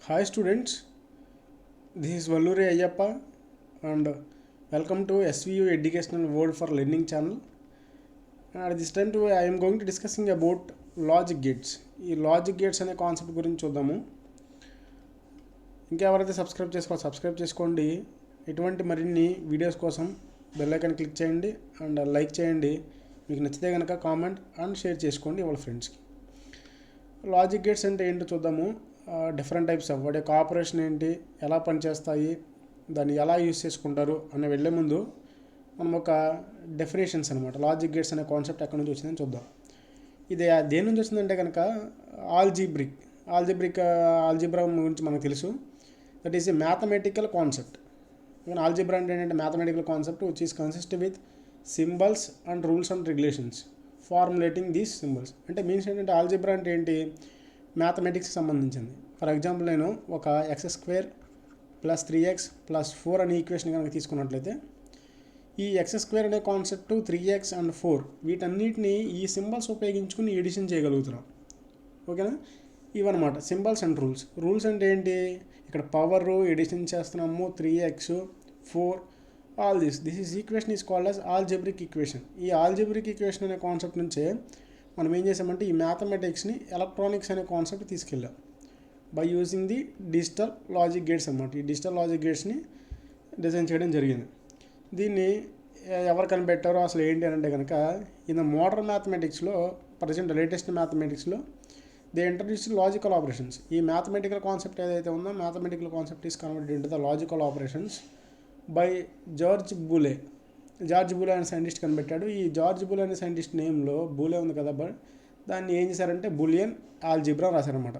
Hi students, this is Valluri Ayyappa and welcome to SVU Educational World for Learning channel. And at this time I am going to discussing about logic gates. ఈ logic gates అనే concept గురించి చూద్దాము. ఇంకా ఎవరైతే subscribe చేసుకోండి. ఇటువంటి మరిన్ని videos కోసం బెల్ ఐకాన్ క్లిక్ చేయండి అండ్ లైక్ చేయండి. మీకు నచ్చితే కనుక కామెంట్ అండ్ షేర్ చేసుకోండి వాళ్ళ ఫ్రెండ్స్కి. లాజిక్ గేట్స్ అంటే ఏంటో చూద్దాము. డిఫరెంట్ టైప్స్ ఆఫ్ వాటి యొక్క ఆపరేషన్ ఏంటి, ఎలా పనిచేస్తాయి, దాన్ని ఎలా యూస్ చేసుకుంటారు అని వెళ్ళే ముందు మనం ఒక డెఫినేషన్స్ అనమాట. లాజిక్ గేట్స్ అనే కాన్సెప్ట్ ఎక్కడి నుంచి వచ్చిందని చూద్దాం. ఇది దేని నుంచి వచ్చిందంటే కనుక ఆల్జిబ్రా గురించి మనకు తెలుసు. That is A mathematical concept. Algebra అంటే ఏంటంటే mathematical concept which is consist with symbols and rules and regulations formulating these symbols. అంటే మీన్స్ ఏంటంటే ఆల్జిబ్రా అంటే ఏంటి, మ్యాథమెటిక్స్కి సంబంధించింది. ఫర్ ఎగ్జాంపుల్ నేను ఒక x² + 3x + 4 అనే ఈక్వేషన్ కనుక తీసుకున్నట్లయితే ఈ x² అనే కాన్సెప్ట్ 3x అండ్ 4 వీటన్నిటిని ఈ సింబల్స్ ఉపయోగించుకుని ఎడిషన్ చేయగలుగుతున్నాం. ఓకేనా, ఇవన్నమాట సింబల్స్ అండ్ రూల్స్ అంటే ఏంటి, ఇక్కడ పవర్ ఎడిషన్ చేస్తున్నాము 3x 4 all this is equation is called as algebraic equation. ఈ ఆల్జెబ్రిక్ ఈక్వేషన్ అనే కాన్సెప్ట్ నుంచే మనం ఏం చేసామంటే ఈ మ్యాథమెటిక్స్ని ఎలక్ట్రానిక్స్ అనే కాన్సెప్ట్ తీసుకెళ్ళాం by using the digital logic gates అన్నమాట. ఈ డిజిటల్ లాజిక్ గేట్స్ని డిజైన్ చేయడం జరిగింది. దీన్ని ఎవరు కనిపెట్టారో అసలు ఏంటి అని అంటే కనుక ఇన్ మోడర్న్ మ్యాథమెటిక్స్లో ప్రజెంట్ లేటెస్ట్ మ్యాథమెటిక్స్లో దే ఇంట్రడ్యూస్ లాజికల్ ఆపరేషన్స్. ఈ మ్యాథమెటికల్ కాన్సెప్ట్ ఏదైతే ఉందో mathematical concept is converted into the logical operations by George Boole అనే సైంటిస్ట్ కనిపెట్టాడు. ఈ జార్జ్ బూలే అనే సైంటిస్ట్ నేమ్లో బూలే ఉంది కదా, బట్ దాన్ని ఏం చేశారంటే బూలియన్ ఆల్జిబ్రా రాశారనమాట.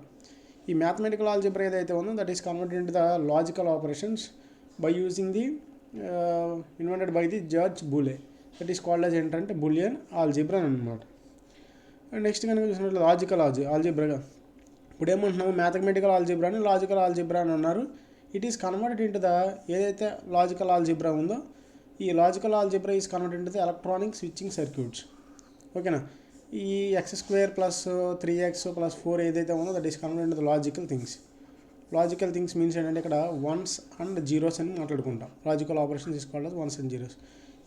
ఈ మ్యాథమెటికల్ ఆల్జిబ్రా ఏదైతే ఉందో that is converted into the logical operations by using the invented by the George Boole. That is called as ఏంటంటే బూలియన్ ఆల్జిబ్రా అనమాట. అండ్ నెక్స్ట్ కనుక చూసినట్లు లాజికల్ ఆల్జిబ్రా ఇప్పుడు ఏమంటున్నాము, మ్యాథమెటికల్ ఆల్జిబ్రా అని లాజికల్ ఆల్జిబ్రా అని ఉన్నారు. It is converted into the ఏదైతే లాజికల్ ఆల్జిబ్రా ఉందో ఈ logical algebra is converted into the electronic switching circuits. ఓకేనా, ఈ x² + 3x + 4 ఏదైతే ఉందో that is converted into the logical things means ఏంటంటే ఇక్కడ వన్స్ అండ్ జీరోస్ అని మాట్లాడుకుంటాం. Logical operations is called ones and zeros.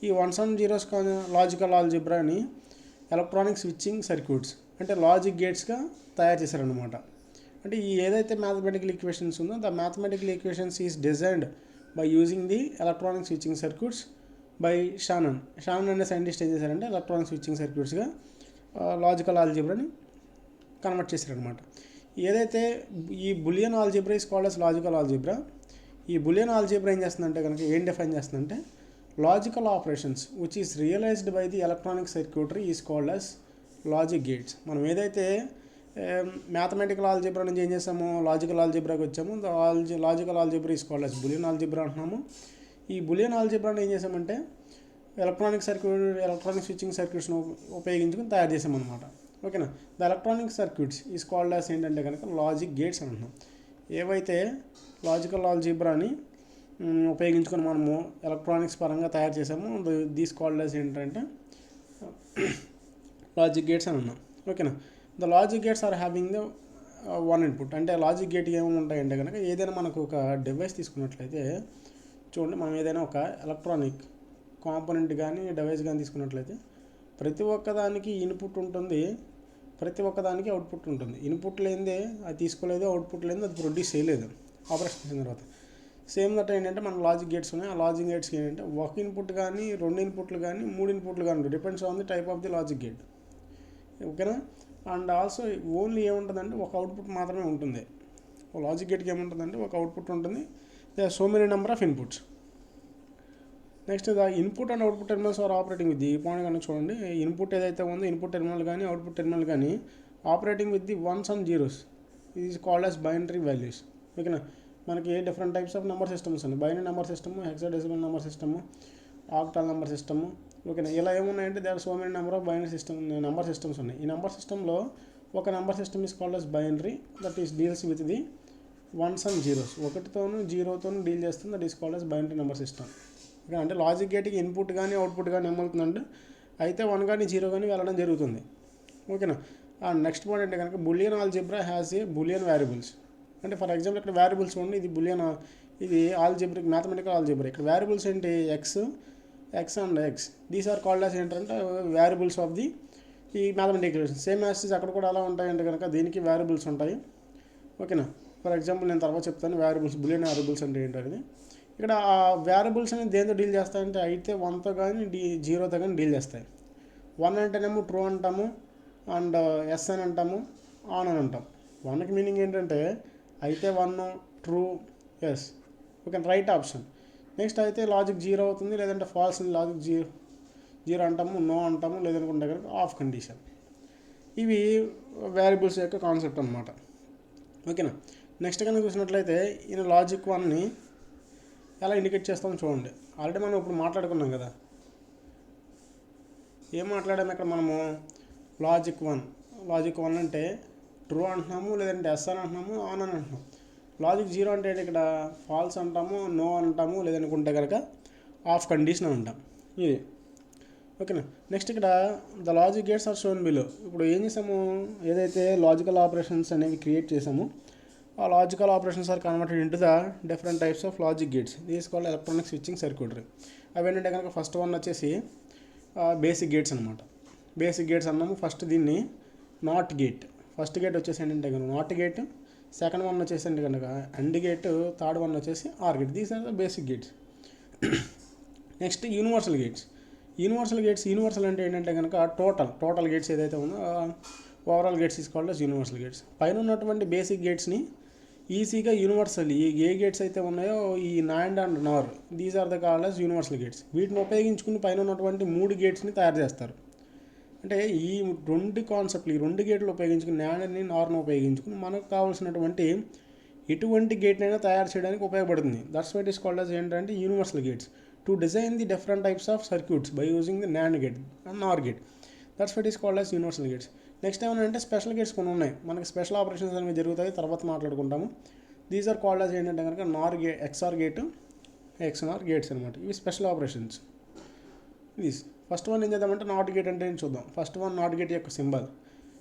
ఈ వన్స్ అండ్ జీరోస్ లాజికల్ ఆల్జిబ్రాని ఎలక్ట్రానిక్ స్విచ్చింగ్ సర్క్యూట్స్ అంటే లాజిక్ గేట్స్గా తయారు చేశారనమాట. అంటే ఈ ఏదైతే మ్యాథమెటికల్ ఈక్వేషన్స్ ఉందో the mathematical equations is designed by using the electronic switching circuits by Shannon అనే సైంటిస్ట్ ఏం చేశారంటే ఎలక్ట్రానిక్ స్విచ్చింగ్ సర్క్యూట్స్గా లాజికల్ ఆల్జిబ్రాని కన్వర్ట్ చేశారనమాట. ఏదైతే ఈ Boolean algebra is called as logical algebra. ఈ బులియన్ ఆల్జిబ్రా ఏం చేస్తుందంటే కనుక ఏం డిఫైన్ చేస్తుందంటే logical operations which is realised by the electronic circuitry is called as logic gates. మనం ఏదైతే మ్యాథమెటికల్ ఆల్జిబ్రా నుంచి ఏం చేసాము లాజికల్ ఆల్జిబ్రాకి వచ్చాము, logical algebra is called as Boolean algebra అంటున్నాము. ఈ బులియన్ ఆల్జిబ్రాని ఏం చేసామంటే ఎలక్ట్రానిక్ స్విచ్చింగ్ సర్క్యూట్స్ను ఉపయోగించుకుని తయారు చేసామన్నమాట. ఓకేనా, the electronic circuits is called as ఏంటంటే కనుక లాజిక్ గేట్స్ అని అంటున్నాం. ఏవైతే లాజికల్ ఆల్జిబ్రాని ఉపయోగించుకొని మనము ఎలక్ట్రానిక్స్ పరంగా తయారు చేసాము దీస్ కాల్డ్ యాజ్ ఏంటంటే లాజిక్ గేట్స్ అని అన్నాం. ఓకేనా, the logic gates are having the one input. అంటే లాజిక్ గేట్ ఏమి ఉంటాయంటే కనుక ఏదైనా మనకు ఒక డివైస్ తీసుకున్నట్లయితే చూడండి, మనం ఏదైనా ఒక ఎలక్ట్రానిక్ కాంపోనెంట్ కానీ డివైస్ కానీ తీసుకున్నట్లయితే ప్రతి ఒక్కదానికి ఇన్పుట్ ఉంటుంది, ప్రతి ఒక్కదానికి అవుట్పుట్ ఉంటుంది. ఇన్పుట్ లేనిదే అది తీసుకోలేదు, అవుట్పుట్ లేనిదే అది ప్రొడ్యూస్ చేయలేదు ఆపరేషన్ చేసిన తర్వాత. సేమ్ దట్ ఏంటంటే మన లాజిక్ గేట్స్ ఉన్నాయి. ఆ లాజిక్ గేట్స్కి ఏంటంటే ఒక ఇన్పుట్ కానీ 2 ఇన్పుట్లు కానీ 3 ఇన్పుట్లు కానీ depends on the type of the logic gate. ఓకేనా, అండ్ ఆల్సో ఓన్లీ ఏముంటుందంటే ఒక అవుట్పుట్ మాత్రమే ఉంటుంది. ఒక లాజిక్ గేట్కి ఏముంటుందంటే ఒక అవుట్పుట్ ఉంటుంది. They are so many number of inputs. Next the input and output terminals are operating with the point కనుక చూడండి, ఇన్పుట్ ఏదైతే ఉందో ఇన్పుట్ టెర్మినల్ కానీ అవుట్పుట్ టెర్మినల్ కానీ operating with the ones and zeros is called as binary values. ఓకేనా, మనకి different types of number systems ఉన్నాయి. Binary number system, hexadecimal number system, octal number system. ఓకేనా, ఇలా ఏమున్నాయంటే they are so many number of binary number systems ఉన్నాయి. ఈ number సిస్టంలో ఒక number system is called as binary that is deals with the ones and zeros. 1తోనూ 0తోనూ deal చేస్తుంది, that is called as binary number system. Okay, అంటే logic గేట్కి input కానీ అవుట్పుట్ కానీ ఏమవుతుందంటే అయితే 1 కానీ 0 కానీ వెళ్ళడం జరుగుతుంది. ఓకేనా, నెక్స్ట్ పాయింట్ అంటే కనుక Boolean algebra has a Boolean variables. అంటే ఫర్ ఎగ్జాంపుల్ ఇక్కడ వేరియబుల్స్ ఉండి ఇది బులియన్, ఇది ఆల్జీబ్రిక్ మ్యాథమెటికల్ ఆల్జీబ్రా. ఇక్కడ వేరియబుల్స్ ఏంటి x and x, these are called as ఏంటంటే వేరియబుల్స్ ఆఫ్ ది ఈ మ్యాథమెటికల్ ఈక్వేషన్. సేమ్ యాజ్ అక్కడ కూడా అలా ఉంటాయంటే కనుక దీనికి వేరియబుల్స్ ఉంటాయి. ఓకేనా. ఫర్ ఎగ్జాంపుల్ నేను తర్వాత చెప్తాను వేరియబుల్స్, బులియన్ వేరియబుల్స్ అంటే ఏంటనేది. ఇక్కడ ఆ వేరియబుల్స్ అనేది దేంతో డీల్ చేస్తాయంటే అయితే 1తో కానీ 0తో కానీ డీల్ చేస్తాయి. 1 అంటేనేమో ట్రూ అంటాము, అండ్ ఎస్ అని అంటాము, ఆన్ అని అంటాం. 1కి మీనింగ్ ఏంటంటే అయితే 1 true yes, okay right option. Next అయితే లాజిక్ 0 అవుతుంది, లేదంటే ఫాల్స్ లాజిక్ 0 అంటాము, నో అంటాము, లేదనుకుంటే కనుక ఆఫ్ కండిషన్. ఇవి వేరియబుల్స్ యొక్క కాన్సెప్ట్ అనమాట. ఓకేనా. నెక్స్ట్ కనుక చూసినట్లయితే ఈయన లాజిక్ 1ని ఎలా ఇండికేట్ చేస్తామో చూడండి. ఆల్రెడీ మనం ఇప్పుడు మాట్లాడుకున్నాం కదా, ఏం మాట్లాడాము ఇక్కడ మనము. లాజిక్ 1 అంటే ట్రూ అంటున్నాము, లేదంటే ఎస్ అని అంటున్నాము, ఆన్ అని అంటున్నాము. లాజిక్ 0 అంటే ఇక్కడ ఫాల్స్ అంటాము, నో అంటాము, లేదనుకుంటే కనుక ఆఫ్ కండిషన్ అంటాం. ఇది ఓకేనా. నెక్స్ట్ ఇక్కడ the logic gates are shown below. ఇప్పుడు ఏం చేసాము, ఏదైతే లాజికల్ ఆపరేషన్స్ అనేవి క్రియేట్ చేసామో ఆ logical operations are converted into the different types of logic gates. These called electronic switching circuitry. అవి ఏంటంటే కనుక ఫస్ట్ వన్ వచ్చేసి బేసిక్ గేట్స్ అనమాట. బేసిక్ గేట్స్ అన్నాము. ఫస్ట్ దీన్ని నాట్ గేట్, ఫస్ట్ గేట్ వచ్చేసి ఏంటంటే కనుక నాట్ గేట్, సెకండ్ వన్ వచ్చేసి అంటే కనుక అండ్ గేట్, థర్డ్ వన్ వచ్చేసి OR gate. These are the basic gates. Next universal gates. Universal అంటే ఏంటంటే కనుక టోటల్ గేట్స్ ఏదైతే ఉందో overall gates is called as universal gates. పైన ఉన్నటువంటి బేసిక్ గేట్స్ని ఈజీగా యూనివర్సల్ ఏ గేట్స్ అయితే ఉన్నాయో ఈ NAND AND NOR, these are the called as universal gates. వీటిని ఉపయోగించుకుని పైన ఉన్నటువంటి 3 గేట్స్ని తయారు చేస్తారు. అంటే ఈ 2 కాన్సెప్ట్లు, ఈ 2 గేట్లు ఉపయోగించుకుని నాండ్ని నార్ని ఉపయోగించుకుని మనకు కావాల్సినటువంటి ఎటువంటి గేట్నైనా తయారు చేయడానికి ఉపయోగపడుతుంది. That's what is called as ఏంటంటే universal gates to design the different types of circuits by using the NAND gate and NOR gate. That's what is called as universal gates. Next ఏమంటే స్పెషల్ గేట్స్ కొన్ని ఉన్నాయి, మనకి special operations అనేవి జరుగుతాయి, తర్వాత మాట్లాడుకుంటాము. These are called as ఏంటంటే కనుక నార్ gate, XR gate, XR gates అనమాట. ఇవి స్పెషల్ ఆపరేషన్స్. ఇది ఫస్ట్ వన్ ఏం చేద్దామంటే నాట్ గేట్ అంటే ఏం చూద్దాం. ఫస్ట్ వన్ నాట్ గేట్ యొక్క సింబల్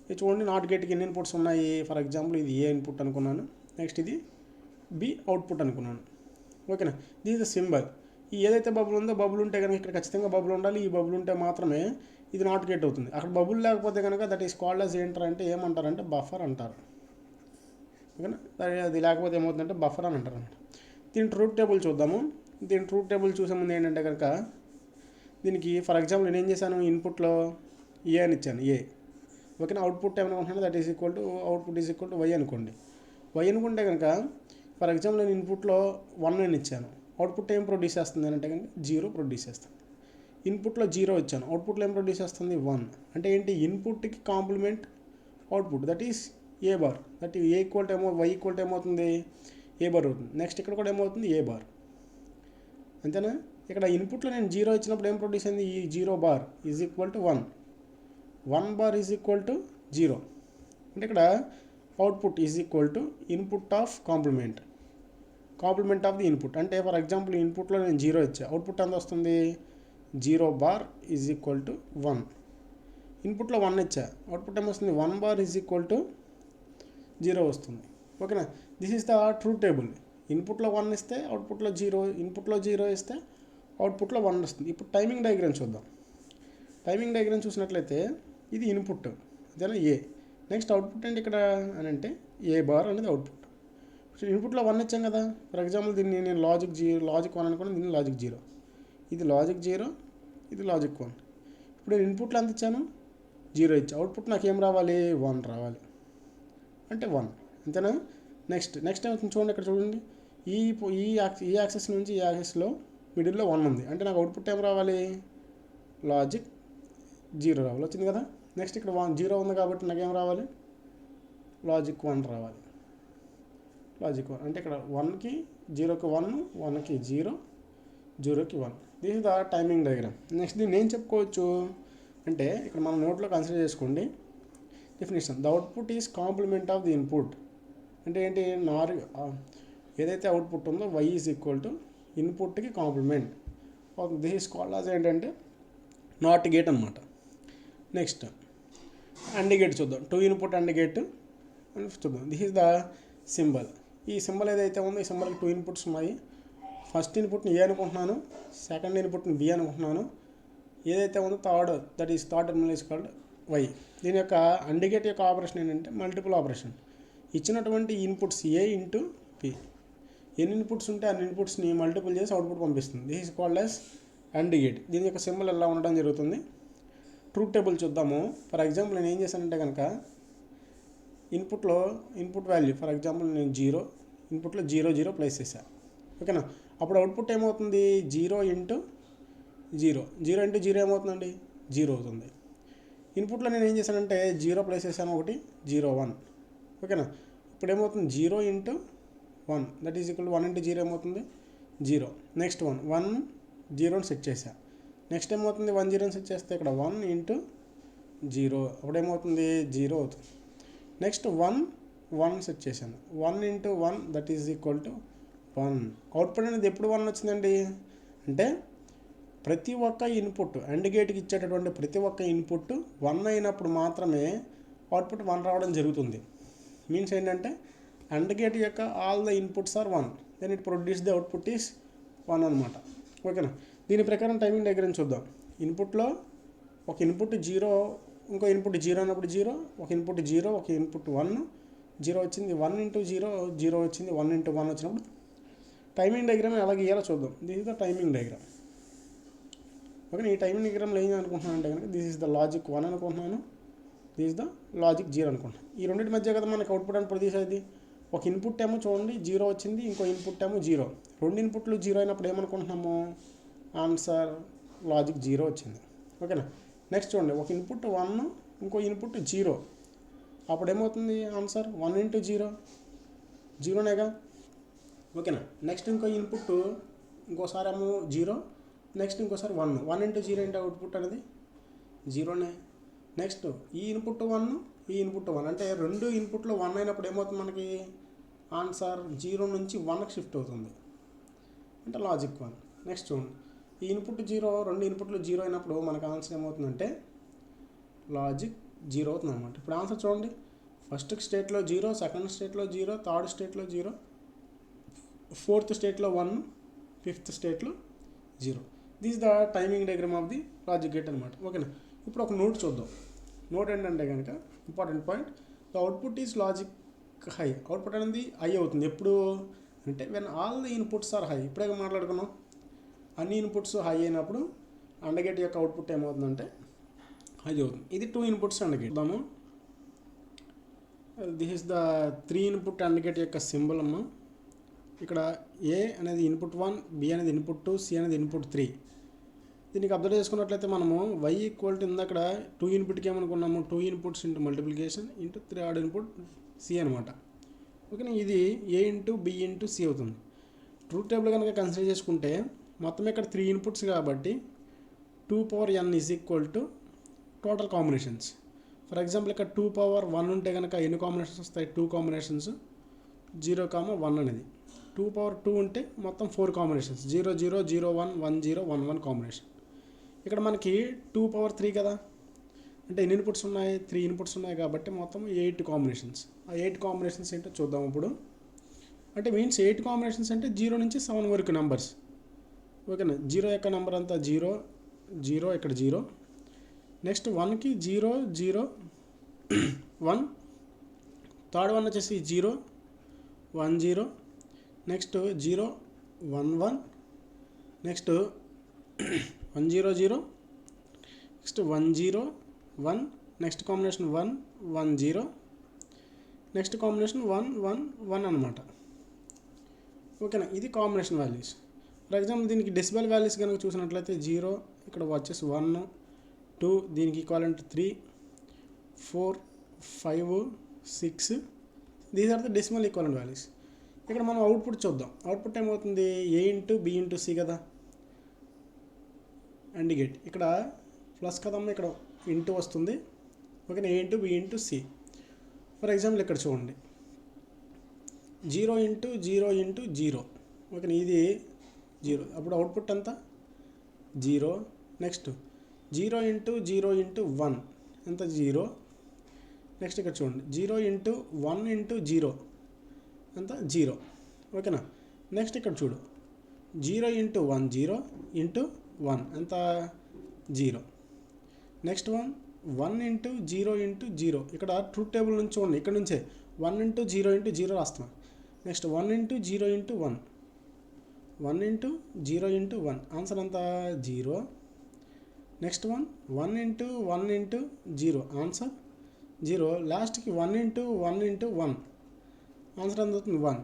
ఇది చూడండి. నాట్ గేట్కి ఎన్ని ఇన్పుట్స్ ఉన్నాయి. ఫర్ ఎగ్జాంపుల్ ఇది ఏ ఇన్పుట్ అనుకున్నాను, నెక్స్ట్ ఇది బి అవుట్పుట్ అనుకున్నాను. ఓకేనా. This is the symbol. ఈ ఏదైతే బబుల్ ఉందో, బబుల్ ఉంటే కనుక ఇక్కడ ఖచ్చితంగా బబుల్ ఉండాలి. ఈ బబుల్ ఉంటే మాత్రమే ఇది నాట్ గేట్ అవుతుంది. అక్కడ బబుల్ లేకపోతే కనుక దట్ ఈస్ కాల్డ్ as ఏంటారంటే ఏమంటారంటే బఫర్ అంటారు. ఓకేనా. అది లేకపోతే ఏమవుతుందంటే బఫర్ అని అంటారు అనమాట. దీని ట్రూత్ టేబుల్ చూద్దాము. దీని ట్రూత్ టేబుల్ చూసే ముందు ఏంటంటే కనుక దీనికి ఫర్ ఎగ్జాంపుల్ నేను ఏం చేశాను, ఇన్పుట్లో ఏ అని ఇచ్చాను ఏ. ఓకేనా. అవుట్పుట్ ఏమనుకుంటున్నాను that is equal to output is equal to Y అనుకోండి. వై అనుకుంటే కనుక ఫర్ ఎగ్జాంపుల్ నేను ఇన్పుట్లో 1 అని ఇచ్చాను, అవుట్పుట్ ఏం ప్రొడ్యూస్ చేస్తుంది అంటే కనుక 0 ప్రొడ్యూస్ చేస్తుంది. ఇన్పుట్లో 0 ఇచ్చాను, అవుట్పుట్లో ఏం ప్రొడ్యూస్ చేస్తుంది 1. అంటే ఏంటి, ఇన్పుట్కి complement output that is A bar. That A equal to Y equal to ఏమవుతుంది ఏ బార్ అవుతుంది. నెక్స్ట్ ఇక్కడ కూడా ఏమవుతుంది ఏ బార్. అంతేనా. ఇక్కడ ఇన్పుట్లో నేను 0 ఇచ్చినప్పుడు ఏం ప్రొడ్యూస్ అయింది, ఈ 0 bar is equal to 1 bar is equal to 0. అంటే ఇక్కడ output is equal to input of complement of the input. అంటే ఫర్ ఎగ్జాంపుల్ ఇన్పుట్లో నేను 0 ఇచ్చా, అవుట్పుట్ ఎంత వస్తుంది 0 బార్ ఈజ్ ఈక్వల్ టు 1. ఇన్పుట్లో 1 ఇచ్చా, అవుట్పుట్ ఏమొస్తుంది 1 బార్ ఈజ్ ఈక్వల్ టు 0 వస్తుంది. ఓకేనా. This is the truth table. ఇన్పుట్లో 1 ఇస్తే అవుట్పుట్లో 0, ఇన్పుట్లో 0 ఇస్తే అవుట్పుట్లో 1 వస్తుంది. ఇప్పుడు టైమింగ్ డయాగ్రామ్ చూద్దాం. టైమింగ్ డయాగ్రామ్ చూసినట్లయితే ఇది ఇన్పుట్ అదేనా ఏ. నెక్స్ట్ అవుట్పుట్ ఏంటి ఇక్కడ అని అంటే ఏ బార్ అనేది అవుట్పుట్. ఇన్పుట్లో 1 ఇచ్చాం కదా. ఫర్ ఎగ్జాంపుల్ దీన్ని నేను లాజిక్ 1 అనుకున్నాను, దీన్ని లాజిక్ 0. ఇది లాజిక్ 0, ఇది లాజిక్ 1. ఇప్పుడు నేను ఇన్పుట్లో ఎంత ఇచ్చాను 0 ఇచ్చా, అవుట్పుట్ నాకు ఏం రావాలి 1 రావాలి, అంటే 1. అంతేనా. నెక్స్ట్ ఏమవుతుంది చూడండి, ఇక్కడ చూడండి ఈ యాక్సెస్ నుంచి ఈ యాక్సెస్లో మిడిల్లో 1 ఉంది, అంటే నాకు అవుట్పుట్ ఏం రావాలి లాజిక్ 0 రావాలి. వచ్చింది కదా. నెక్స్ట్ ఇక్కడ 0 ఉంది కాబట్టి నాకేం రావాలి లాజిక్ 1 రావాలి. లాజిక్ 1 అంటే ఇక్కడ 1కి 0కి 1, 1కి 0, 0కి 1. This is the timing diagram. Next దీన్ని ఏం చెప్పుకోవచ్చు అంటే ఇక్కడ మనం నోట్లో కన్సిడర్ చేసుకోండి definition. The output is complement of the input. అంటే ఏంటి, ఏదైతే అవుట్పుట్ ఉందో వై ఈజ్ ఈక్వల్ టు ఇన్పుట్కి complement. This is called as ఏంటంటే నాట్ గేట్ అనమాట. నెక్స్ట్ అండ్ గేట్ చూద్దాం. 2 ఇన్పుట్ అండ్ గేట్ చూద్దాం. This is the symbol. ఈ సింబల్ ఏదైతే ఉందో ఈ సింబల్కి 2 ఇన్పుట్స్ ఉన్నాయి. ఫస్ట్ ఇన్పుట్ని ఏ అనుకుంటున్నాను, సెకండ్ ఇన్పుట్ని బి అనుకుంటున్నాను. ఏదైతే ఉందో third terminal is called Y. దీని యొక్క AND గేట్ యొక్క ఆపరేషన్ ఏంటంటే మల్టిపుల్ ఆపరేషన్. ఇచ్చినటువంటి ఇన్పుట్స్ ఏ ఇంటూ పి, ఎన్ని ఇన్పుట్స్ ఉంటే అన్ని ఇన్పుట్స్ని మల్టిపుల్ చేసి అవుట్పుట్ పంపిస్తుంది. This is called as AND gate. దీని యొక్క సింబల్ ఎలా ఉండడం జరుగుతుంది. ట్రూత్ టేబుల్ చూద్దాము. ఫర్ ఎగ్జాంపుల్ నేను ఏం చేశానంటే కనుక ఇన్పుట్ వాల్యూ ఫర్ ఎగ్జాంపుల్ నేను 0 ఇన్పుట్లో 0 ప్లేస్ చేశాను. ఓకేనా. అప్పుడు అవుట్పుట్ ఏమవుతుంది, 0 ఇంటూ 0 ఏమవుతుందండి, 0 అవుతుంది. ఇన్పుట్లో నేను ఏం చేశానంటే 0 ప్లేస్ చేశాను, 0 1. ఓకేనా. ఇప్పుడు ఏమవుతుంది 0 into 1 that is equal 1 into 0 ఏమవుతుంది 0. నెక్స్ట్ 1 0 సెట్ చేశా. నెక్స్ట్ ఏమవుతుంది 1 0 సెట్ చేస్తే ఇక్కడ 1 ఇంటూ 0 అప్పుడు ఏమవుతుంది 0 అవుతుంది. నెక్స్ట్ 1 సెట్ చేశాను, 1 into 1 that is equal to 1. Output అనేది ఎప్పుడు 1 వచ్చిందండి అంటే ప్రతి ఒక్క ఇన్పుట్ AND గేట్కి ఇచ్చేటటువంటి ప్రతి ఒక్క ఇన్పుట్ 1 అయినప్పుడు మాత్రమే అవుట్పుట్ 1 రావడం జరుగుతుంది. మీన్స్ ఏంటంటే AND గేట్ యొక్క all the inputs are 1, then it produce the output is 1 అనమాట. ఓకేనా. దీని ప్రకారం టైమింగ్ డయాగ్రామ్ చూద్దాం. ఇన్పుట్లో ఒక ఇన్పుట్ 0, ఇంకో ఇన్పుట్ 0 అన్నప్పుడు 0, ఒక ఇన్పుట్ 0, ఒక ఇన్పుట్ 1, 0 వచ్చింది, 1 ఇంటూ 0 వచ్చింది, 1 ఇంటూ 1 వచ్చినప్పుడు టైమింగ్ డయాగ్రామ్ ఎలా గీయాలో చూద్దాం. This is the timing diagram. Okay. ఈ టైమింగ్ డయాగ్రామ్లో ఏం అనుకుంటున్నాను అంటే కనుక దిస్ ఇస్ ద లాజిక్ 1 అనుకుంటున్నాను, దిస్ ఇస్ ద లాజిక్ 0 అనుకుంటున్నాను. ఈ రెండింటి మధ్య కదా మనకి అవుట్పుట్ అని ప్రొడ్యూస్ అయ్యింది. ఒక ఇన్పుట్ ఏమో చూడండి 0 వచ్చింది, ఇంకో ఇన్పుట్ ఏమో 0. రెండు ఇన్పుట్లు 0 అయినప్పుడు ఏమనుకుంటున్నాము, ఆన్సర్ లాజిక్ 0 వచ్చింది. ఓకేనా. నెక్స్ట్ చూడండి ఒక ఇన్పుట్ 1, ఇంకో ఇన్పుట్ 0, అప్పుడు ఏమవుతుంది ఆన్సర్ 1 ఇంటూ 0నేగా. ఓకేనా. నెక్స్ట్ ఇంకో ఇన్పుట్ ఇంకోసారి ఏమో 0, నెక్స్ట్ ఇంకోసారి 1 ఇంటూ 0 అంటే అవుట్పుట్ అనేది 0నే. నెక్స్ట్ ఈ ఇన్పుట్ 1, ఈ ఇన్పుట్ 1 అంటే రెండు ఇన్పుట్లో 1 అయినప్పుడు ఏమవుతుంది మనకి ఆన్సర్ 0 నుంచి 1కి షిఫ్ట్ అవుతుంది అంటే లాజిక్ 1. నెక్స్ట్ చూడండి ఈ ఇన్పుట్ 0, రెండు ఇన్పుట్లు 0 అయినప్పుడు మనకు ఆన్సర్ ఏమవుతుందంటే లాజిక్ 0 అవుతుంది అనమాట. ఇప్పుడు ఆన్సర్ చూడండి, ఫస్ట్ స్టేట్లో 0, సెకండ్ స్టేట్లో 0, థర్డ్ స్టేట్లో 0, ఫోర్త్ స్టేట్లో 1, ఫిఫ్త్ స్టేట్లో 0. This the timing diagram of the logic gate అనమాట. ఓకేనా. ఇప్పుడు ఒక నోట్ చూద్దాం. నోట్ ఏంటంటే కనుక important point, the output is logic high. Output అనేది హై అవుతుంది ఎప్పుడు అంటే when all the inputs are high. ఇప్పుడే మాట్లాడుకున్నాం, అన్ని ఇన్పుట్స్ హై అయినప్పుడు AND గేట్ యొక్క అవుట్పుట్ ఏమవుతుందంటే హై అవుతుంది. ఇది 2 ఇన్పుట్స్ AND గేట్. చూద్దాము. This is the 3 input AND gate యొక్క సింబల్ అమ్మ. ఇక్కడ ఏ అనేది ఇన్పుట్ 1, బి అనేది ఇన్పుట్ 2, సి అనేది ఇన్పుట్ 3. దీనికి అబ్జర్వ్ చేసుకున్నట్లయితే మనము y ఈక్వల్ టు ఇందాక 2 ఇన్పుట్కి ఏమనుకున్నాము 2 inputs into multiplication into 3rd input C అనమాట. ఓకేనా. ఇది A into B into C అవుతుంది. ట్రూత్ టేబుల్ కనుక కన్సిడర్ చేసుకుంటే మొత్తం ఇక్కడ 3 ఇన్పుట్స్ కాబట్టి 2n is equal to total combinations. For example ఇక్కడ 2 ఉంటే కనుక ఎన్ని కాంబినేషన్స్ వస్తాయి, 2 కాంబినేషన్స్ 0, 1 అనేది. 2 ఉంటే మొత్తం 4 కాంబినేషన్స్ 0 0 0 1 1 0 1 1 కాంబినేషన్. ఇక్కడ మనకి 2 కదా, అంటే ఎన్ని ఇన్పుట్స్ ఉన్నాయి, 3 ఇన్పుట్స్ ఉన్నాయి కాబట్టి మొత్తం 8 కాంబినేషన్స్. ఆ 8 కాంబినేషన్స్ ఏంటో చూద్దాం ఇప్పుడు. అంటే మీన్స్ 8 కాంబినేషన్స్ అంటే 0 నుంచి 7 వరకు నెంబర్స్. ఓకేనా. 0 యొక్క నెంబర్ అంతా 0 0, ఇక్కడ 0. నెక్స్ట్ 1కి 0 0 1, థర్డ్ 1 వచ్చేసి 0 1 0, next 0 1 1, next 1 0 0, next 1 0 1, next combination 1 1 0, next combination 1 1 1 అనమాట. ఓకేనా. ఇది కాంబినేషన్ వాల్యూస్. ఫర్ ఎగ్జాంపుల్ దీనికి డెసిబల్ వాల్యూస్ కనుక చూసినట్లయితే 0, ఇక్కడ వచ్చేసి 1 2, దీనికి equivalent 3 4 5 6. These are the decimal equivalent values. ఇక్కడ మనం అవుట్పుట్ చూద్దాం. అవుట్పుట్ ఏమవుతుంది A into B into C కదా AND గేట్. ఇక్కడ ప్లస్ కదమ్మా, ఇక్కడ ఇంటూ వస్తుంది. ఓకేనా. A into B into C. For example ఇక్కడ చూడండి 0 ఇంటూ 0 ఇంటూ 0. ఓకేనా. ఇది 0, అప్పుడు అవుట్పుట్ అంతా 0. నెక్స్ట్ 0 ఇంటూ 0 ఇంటూ 1 ఎంత 0. నెక్స్ట్ ఇక్కడ చూడండి 0 ఇంటూ 1 ఇంటూ 0 ఎంత 0. ఓకేనా. నెక్స్ట్ ఇక్కడ చూడు 0 ఇంటూ 1 0 ఇంటూ 1 ఎంత 0. నెక్స్ట్ 1 ఇంటూ 0 ఇంటూ 0 ఇక్కడ ట్రూత్ టేబుల్ నుంచి చూడండి, ఇక్కడ నుంచే 1 ఇంటూ 0 ఇంటూ 0 రాస్తున్నాం. నెక్స్ట్ 1 into 0 into 1 1 into 0 into 1 answer ఎంత 0. Next 1 into 1 into 0 answer 0. లాస్ట్కి 1 ఇంటూ 1 ఇంటూ 1 ఆన్సర్ ఎంత అవుతుంది 1.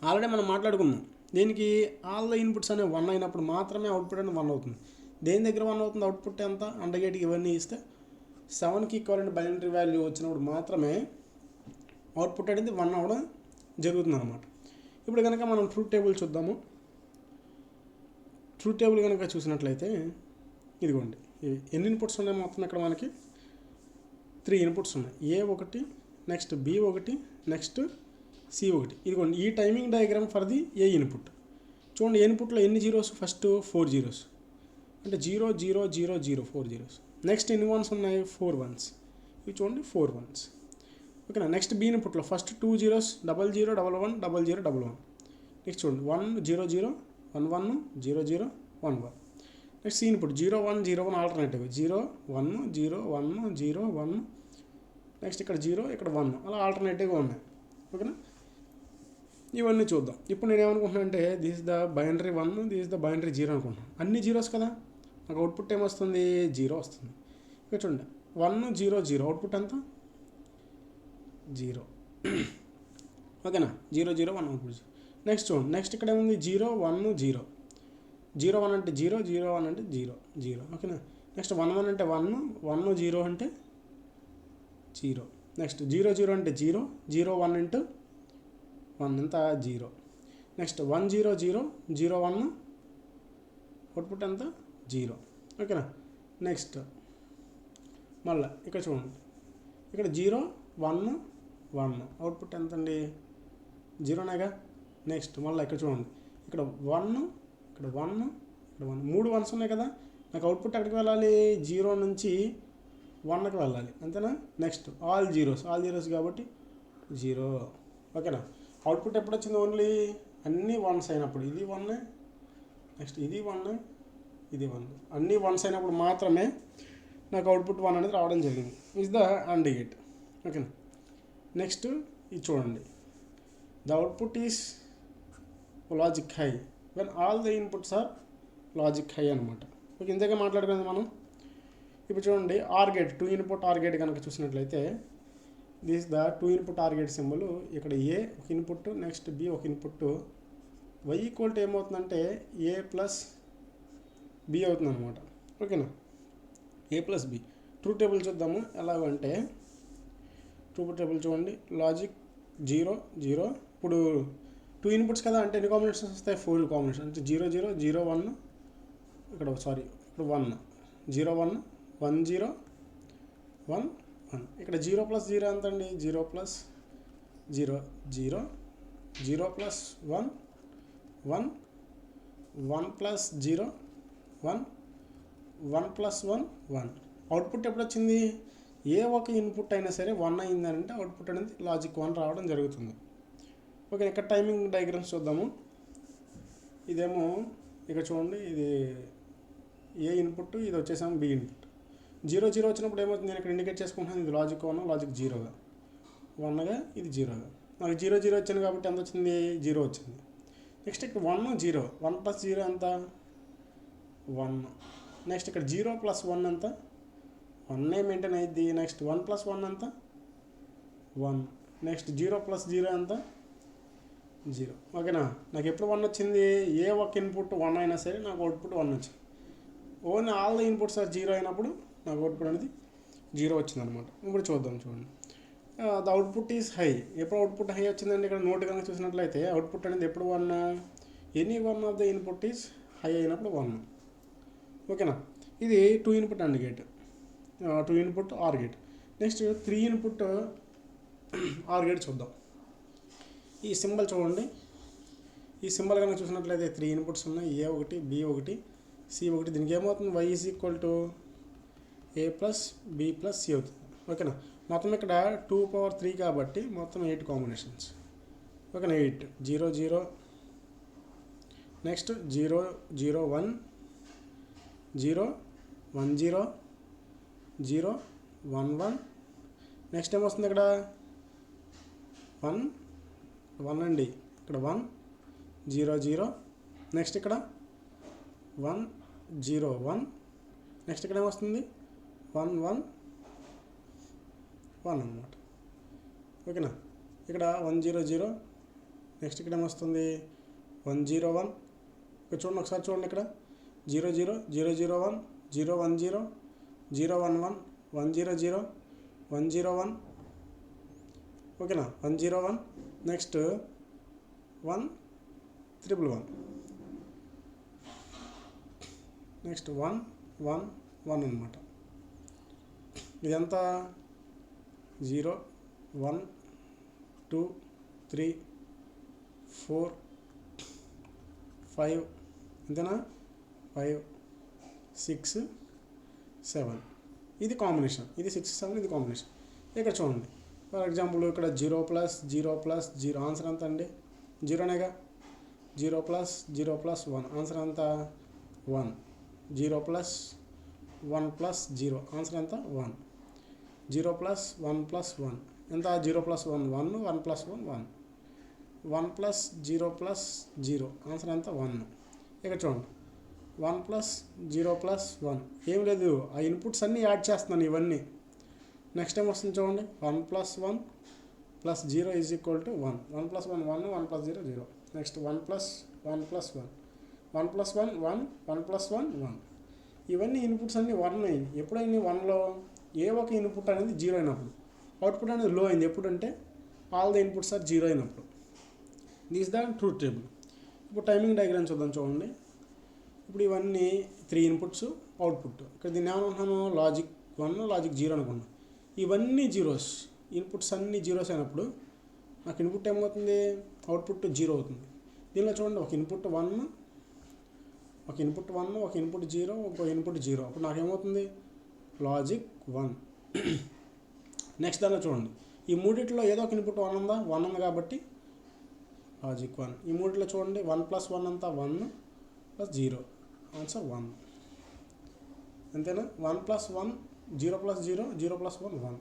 ఆల్రెడీ మనం మాట్లాడుకున్నాం దీనికి ఆల్ ద ఇన్పుట్స్ అనేవి 1 అయినప్పుడు మాత్రమే అవుట్పుట్ అనేది 1 అవుతుంది. దేని దగ్గర 1 అవుతుంది అవుట్పుట్ ఎంత అండర్ గేట్కి ఇవన్నీ ఇస్తే 7కి ఈక్వలెంట్ బైనరీ వాల్యూ వచ్చినప్పుడు మాత్రమే అవుట్పుట్ అనేది 1 అవ్వడం జరుగుతుంది అన్నమాట. ఇప్పుడు కనుక మనం ట్రూత్ టేబుల్ చూద్దాము. ట్రూత్ టేబుల్ కనుక చూసినట్లయితే ఇదిగోండి ఎన్ని ఇన్పుట్స్ ఉన్నాయి మొత్తం ఇక్కడ మనకి 3 ఇన్పుట్స్ ఉన్నాయి. A1 next B1 next C1. ఇదిగోండి ఈ timing diagram for the A input. చూడండి ఏ ఇన్పుట్లో ఎన్ని జీరోస్ ఫస్ట్ 4 జీరోస్ అంటే 0 0 0 0 4 జీరోస్. నెక్స్ట్ ఎన్ని వన్స్ ఉన్నాయి 4 వన్స్. ఇవి చూడండి 4 వన్స్. ఓకేనా. నెక్స్ట్ బి ఇన్పుట్లో ఫస్ట్ 2 జీరోస్ 0 0 1 1 0 0 1 1. నెక్స్ట్ చూడండి 1 0 0 1 1 0 0 1 1. Next C input 0 1 0 1 alternative 0 1 0 1 0 1. Next ఇక్కడ 0 ఇక్కడ 1 అలా ఆల్టర్నేటివ్గా ఉన్నాయి. ఓకేనా. ఇవన్నీ చూద్దాం. ఇప్పుడు నేను ఏమనుకుంటున్నాను అంటే this is the binary 1 this is the binary 0 అనుకుంటున్నాను. అన్ని జీరోస్ కదా, నాకు అవుట్పుట్ ఏమొస్తుంది 0 వస్తుంది. ఇక్కడ చూడండి 1 0 0 అవుట్పుట్ ఎంత 0. ఓకేనా. 0 0 1 అవుట్పుట్ 0. నెక్స్ట్ చూడండి నెక్స్ట్ ఇక్కడ ఏముంది 0 1 0 0 1 అంటే 0 0 1 అంటే 0 0. ఓకేనా. నెక్స్ట్ 1 1 అంటే 1 1 0 అంటే 0. నెక్స్ట్ 0 0 అంటే 0 0 1 ఇంటూ 1 ఎంత 0. నెక్స్ట్ 1 0 0 0 1 అవుట్పుట్ ఎంత 0. ఓకేనా. నెక్స్ట్ మళ్ళీ ఇక్కడ చూడండి ఇక్కడ 0 1 1 అవుట్పుట్ ఎంత అండి 0నేగా. నెక్స్ట్ మళ్ళీ ఇక్కడ చూడండి ఇక్కడ 1 ఇక్కడ 1 ఇక్కడ 1 3 వన్స్ ఉన్నాయి కదా, నాకు అవుట్పుట్ ఎక్కడికి వెళ్ళాలి 0 నుంచి 1కి వెళ్ళాలి అంతేనా. నెక్స్ట్ ఆల్ జీరోస్ కాబట్టి 0. ఓకేనా. అవుట్పుట్ ఎప్పుడు వచ్చింది ఓన్లీ అన్నీ వన్స్ అయినప్పుడు. ఇది 1 నెక్స్ట్ ఇది 1 ఇది 1 అన్నీ వన్స్ అయినప్పుడు మాత్రమే నాకు అవుట్పుట్ 1 అనేది రావడం జరిగింది. Is the AND gate. ఓకేనా. నెక్స్ట్ ఇది చూడండి the output is logic high when all the inputs are logic high అనమాట. ఓకే. ఇంతగా మాట్లాడుకునేది మనం. ఇప్పుడు చూడండి OR gate 2 input OR gate కనుక చూసినట్లయితే this the 2 input OR gate symbol. ఇక్కడ ఏ ఒక ఇన్పుట్ నెక్స్ట్ బి ఒక ఇన్పుట్. వై ఈక్వల్ టు ఏమవుతుందంటే ఏ ప్లస్ బి అవుతుంది అనమాట. ఓకేనా. A plus B. Truth table చూద్దాము ఎలాగంటే ట్రూత్ టేబుల్ చూడండి లాజిక్ 0 0. ఇప్పుడు 2 ఇన్పుట్స్ కదా అంటే ఎన్ని కాంబినేషన్స్ వస్తాయి 4 కాంబినేషన్ అంటే 0 0 0 1 ఇక్కడ సారీ ఇప్పుడు 1 0 1 1 0 1 1. ఇక్కడ 0 ప్లస్ 0 ఎంత అండి 0 plus 0 0 0 plus 1 1 1 plus 0 1 1 plus 1 1. Output ఎప్పుడు వచ్చింది ఏ ఒక ఇన్పుట్ అయినా సరే 1 అయిందంటే అవుట్పుట్ అనేది లాజిక్ 1 రావడం జరుగుతుంది. ఓకే. ఇక్కడ టైమింగ్ డయాగ్రామ్స్ చూద్దాము. ఇదేమో ఇక్కడ చూడండి ఇది ఏ ఇన్పుట్ ఇది వచ్చేసాము బి ఇన్పుట్. 0 0 వచ్చినప్పుడు ఏమవుతుంది నేను ఇక్కడ ఇండికేట్ చేసుకుంటున్నాను ఇది లాజిక్ 1 లాజిక్ 0గా 1గా ఇది 0గా. నాకు 0 0 వచ్చింది కాబట్టి ఎంత వచ్చింది 0 వచ్చింది. నెక్స్ట్ ఇక్కడ 1 0 1 ప్లస్ 0 ఎంత 1. నెక్స్ట్ ఇక్కడ 0 ప్లస్ 1 ఎంత 1 మెయింటైన్ అయ్యింది. నెక్స్ట్ 1 ప్లస్ 1 ఎంత 1. నెక్స్ట్ 0 ప్లస్ 0 ఎంత 0. ఓకేనా. నాకు ఎప్పుడు 1 వచ్చింది ఏ ఒక ఇన్పుట్ 1 అయినా సరే నాకు అవుట్పుట్ 1 వచ్చింది. Only all the inputs are 0 అయినప్పుడు నాకు అవుట్పుట్ అనేది 0 వచ్చింది అనమాట. ఇప్పుడు చూద్దాం చూడండి ద అవుట్పుట్ ఈజ్ హై. ఎప్పుడు అవుట్పుట్ హై వచ్చిందండి ఇక్కడ నోట్ కనుక చూసినట్లయితే అవుట్పుట్ అనేది ఎప్పుడు 1 any one of the input is high అయినప్పుడు 1. ఓకేనా. ఇది 2 input AND gate 2 input OR gate. Next 3 input OR gate చూద్దాం. ఈ సింబల్ చూడండి ఈ సింబల్ కనుక చూసినట్లయితే 3 ఇన్పుట్స్ ఉన్నాయి A1 B1 C1. దీనికి ఏమవుతుంది y is equal to A plus B plus C అవుతుంది. ఓకేనా. మొత్తం ఇక్కడ 2 power 3 కాబట్టి మొత్తం 8 కాంబినేషన్స్. ఓకేనా, 8 0 0 నెక్స్ట్ 0 0 1 0 1 0 0 1 1 నెక్స్ట్ ఏమొస్తుంది ఇక్కడ 1 1 అండి, ఇక్కడ 1 0 0 నెక్స్ట్ ఇక్కడ 1 0 1 నెక్స్ట్ ఇక్కడ ఏమొస్తుంది 1 1 1 అనమాట. ఓకేనా, ఇక్కడ 1 0 0 నెక్స్ట్ ఇక్కడ ఏమొస్తుంది 1 0 1. ఇక్కడ చూడండి, ఒకసారి చూడండి, ఇక్కడ 0 0 0 0 1 0 1 0 0 1 1 1 0 0 1 0 1. ఓకేనా, 1 0 1 నెక్స్ట్ 1 1 1 నెక్స్ట్ 1 1 1 అనమాట. ఇదంతా 0 1 2 3 4 5 అంతేనా, 5 6 7 ఇది కాంబినేషన్, ఇది 6 7 ఇది కాంబినేషన్. ఇక్కడ చూడండి, ఫర్ ఎగ్జాంపుల్ ఇక్కడ 0 ప్లస్ 0 ప్లస్ 0 ఆన్సర్ ఎంత అండి, 0నేగా. 0 ప్లస్ 0 ప్లస్ 1 ఆన్సర్ ఎంత 1. 0 ప్లస్ 1 ప్లస్ 0 ఆన్సర్ ఎంత 1. 0 ప్లస్ 1 ప్లస్ 1 ఎంత, 0 plus 1 1 1 plus 1 1 1 plus 0 plus 0 answer ఎంత 1. ఇక్కడ చూడండి 1 ప్లస్ 0 ప్లస్ 1 ఏం లేదు, ఆ ఇన్పుట్స్ అన్నీ యాడ్ చేస్తున్నాను ఇవన్నీ. నెక్స్ట్ టైం వస్తుంది చూడండి, 1 plus 1 plus 0 is equal to 1. 1 plus 1 1 1 plus 0 0 next 1 plus 1 plus 1 1 plus 1 1 1 plus 1 1. ఇవన్నీ ఇన్పుట్స్ అన్నీ 1 అయింది. ఎప్పుడైంది 1లో ఏ ఒక ఇన్పుట్ అనేది 0 అయినప్పుడు, అవుట్పుట్ అనేది లో అయింది ఎప్పుడంటే ఆల్ ద ఇన్పుట్స్ ఆర్ 0 అయినప్పుడు. This the truth table. ఇప్పుడు టైమింగ్ డయాగ్రామ్ చూద్దాం చూడండి. ఇప్పుడు ఇవన్నీ 3 ఇన్పుట్స్ అవుట్పుట్. ఇక్కడ దీన్ని ఏమనుకుంటున్నాను, లాజిక్ 1 లాజిక్ 0 అనుకున్నాను. ఇవన్నీ జీరోస్, ఇన్పుట్స్ అన్నీ జీరోస్ అయినప్పుడు నాకు ఇన్పుట్ ఏమవుతుంది, అవుట్పుట్ 0 అవుతుంది. దీనిలో చూడండి, ఒక ఇన్పుట్ 1 ఒక ఇన్పుట్ 1 ఒక ఇన్పుట్ 0 ఒక ఇన్పుట్ 0. అప్పుడు నాకేమవుతుంది లాజిక్ 1. నెక్స్ట్ దానిలో చూడండి, ఈ మూడిట్లో ఏదో ఒక ఇన్పుట్ 1 ఉందా, 1 ఉంది కాబట్టి లాజిక్ 1. ఈ మూడిట్లో చూడండి 1 ప్లస్ 1 అంతా 1 ప్లస్ 0 ఆన్సర్ 1. అంతేనా, 1 ప్లస్ 1 0 ప్లస్ 0 0 ప్లస్ 1 1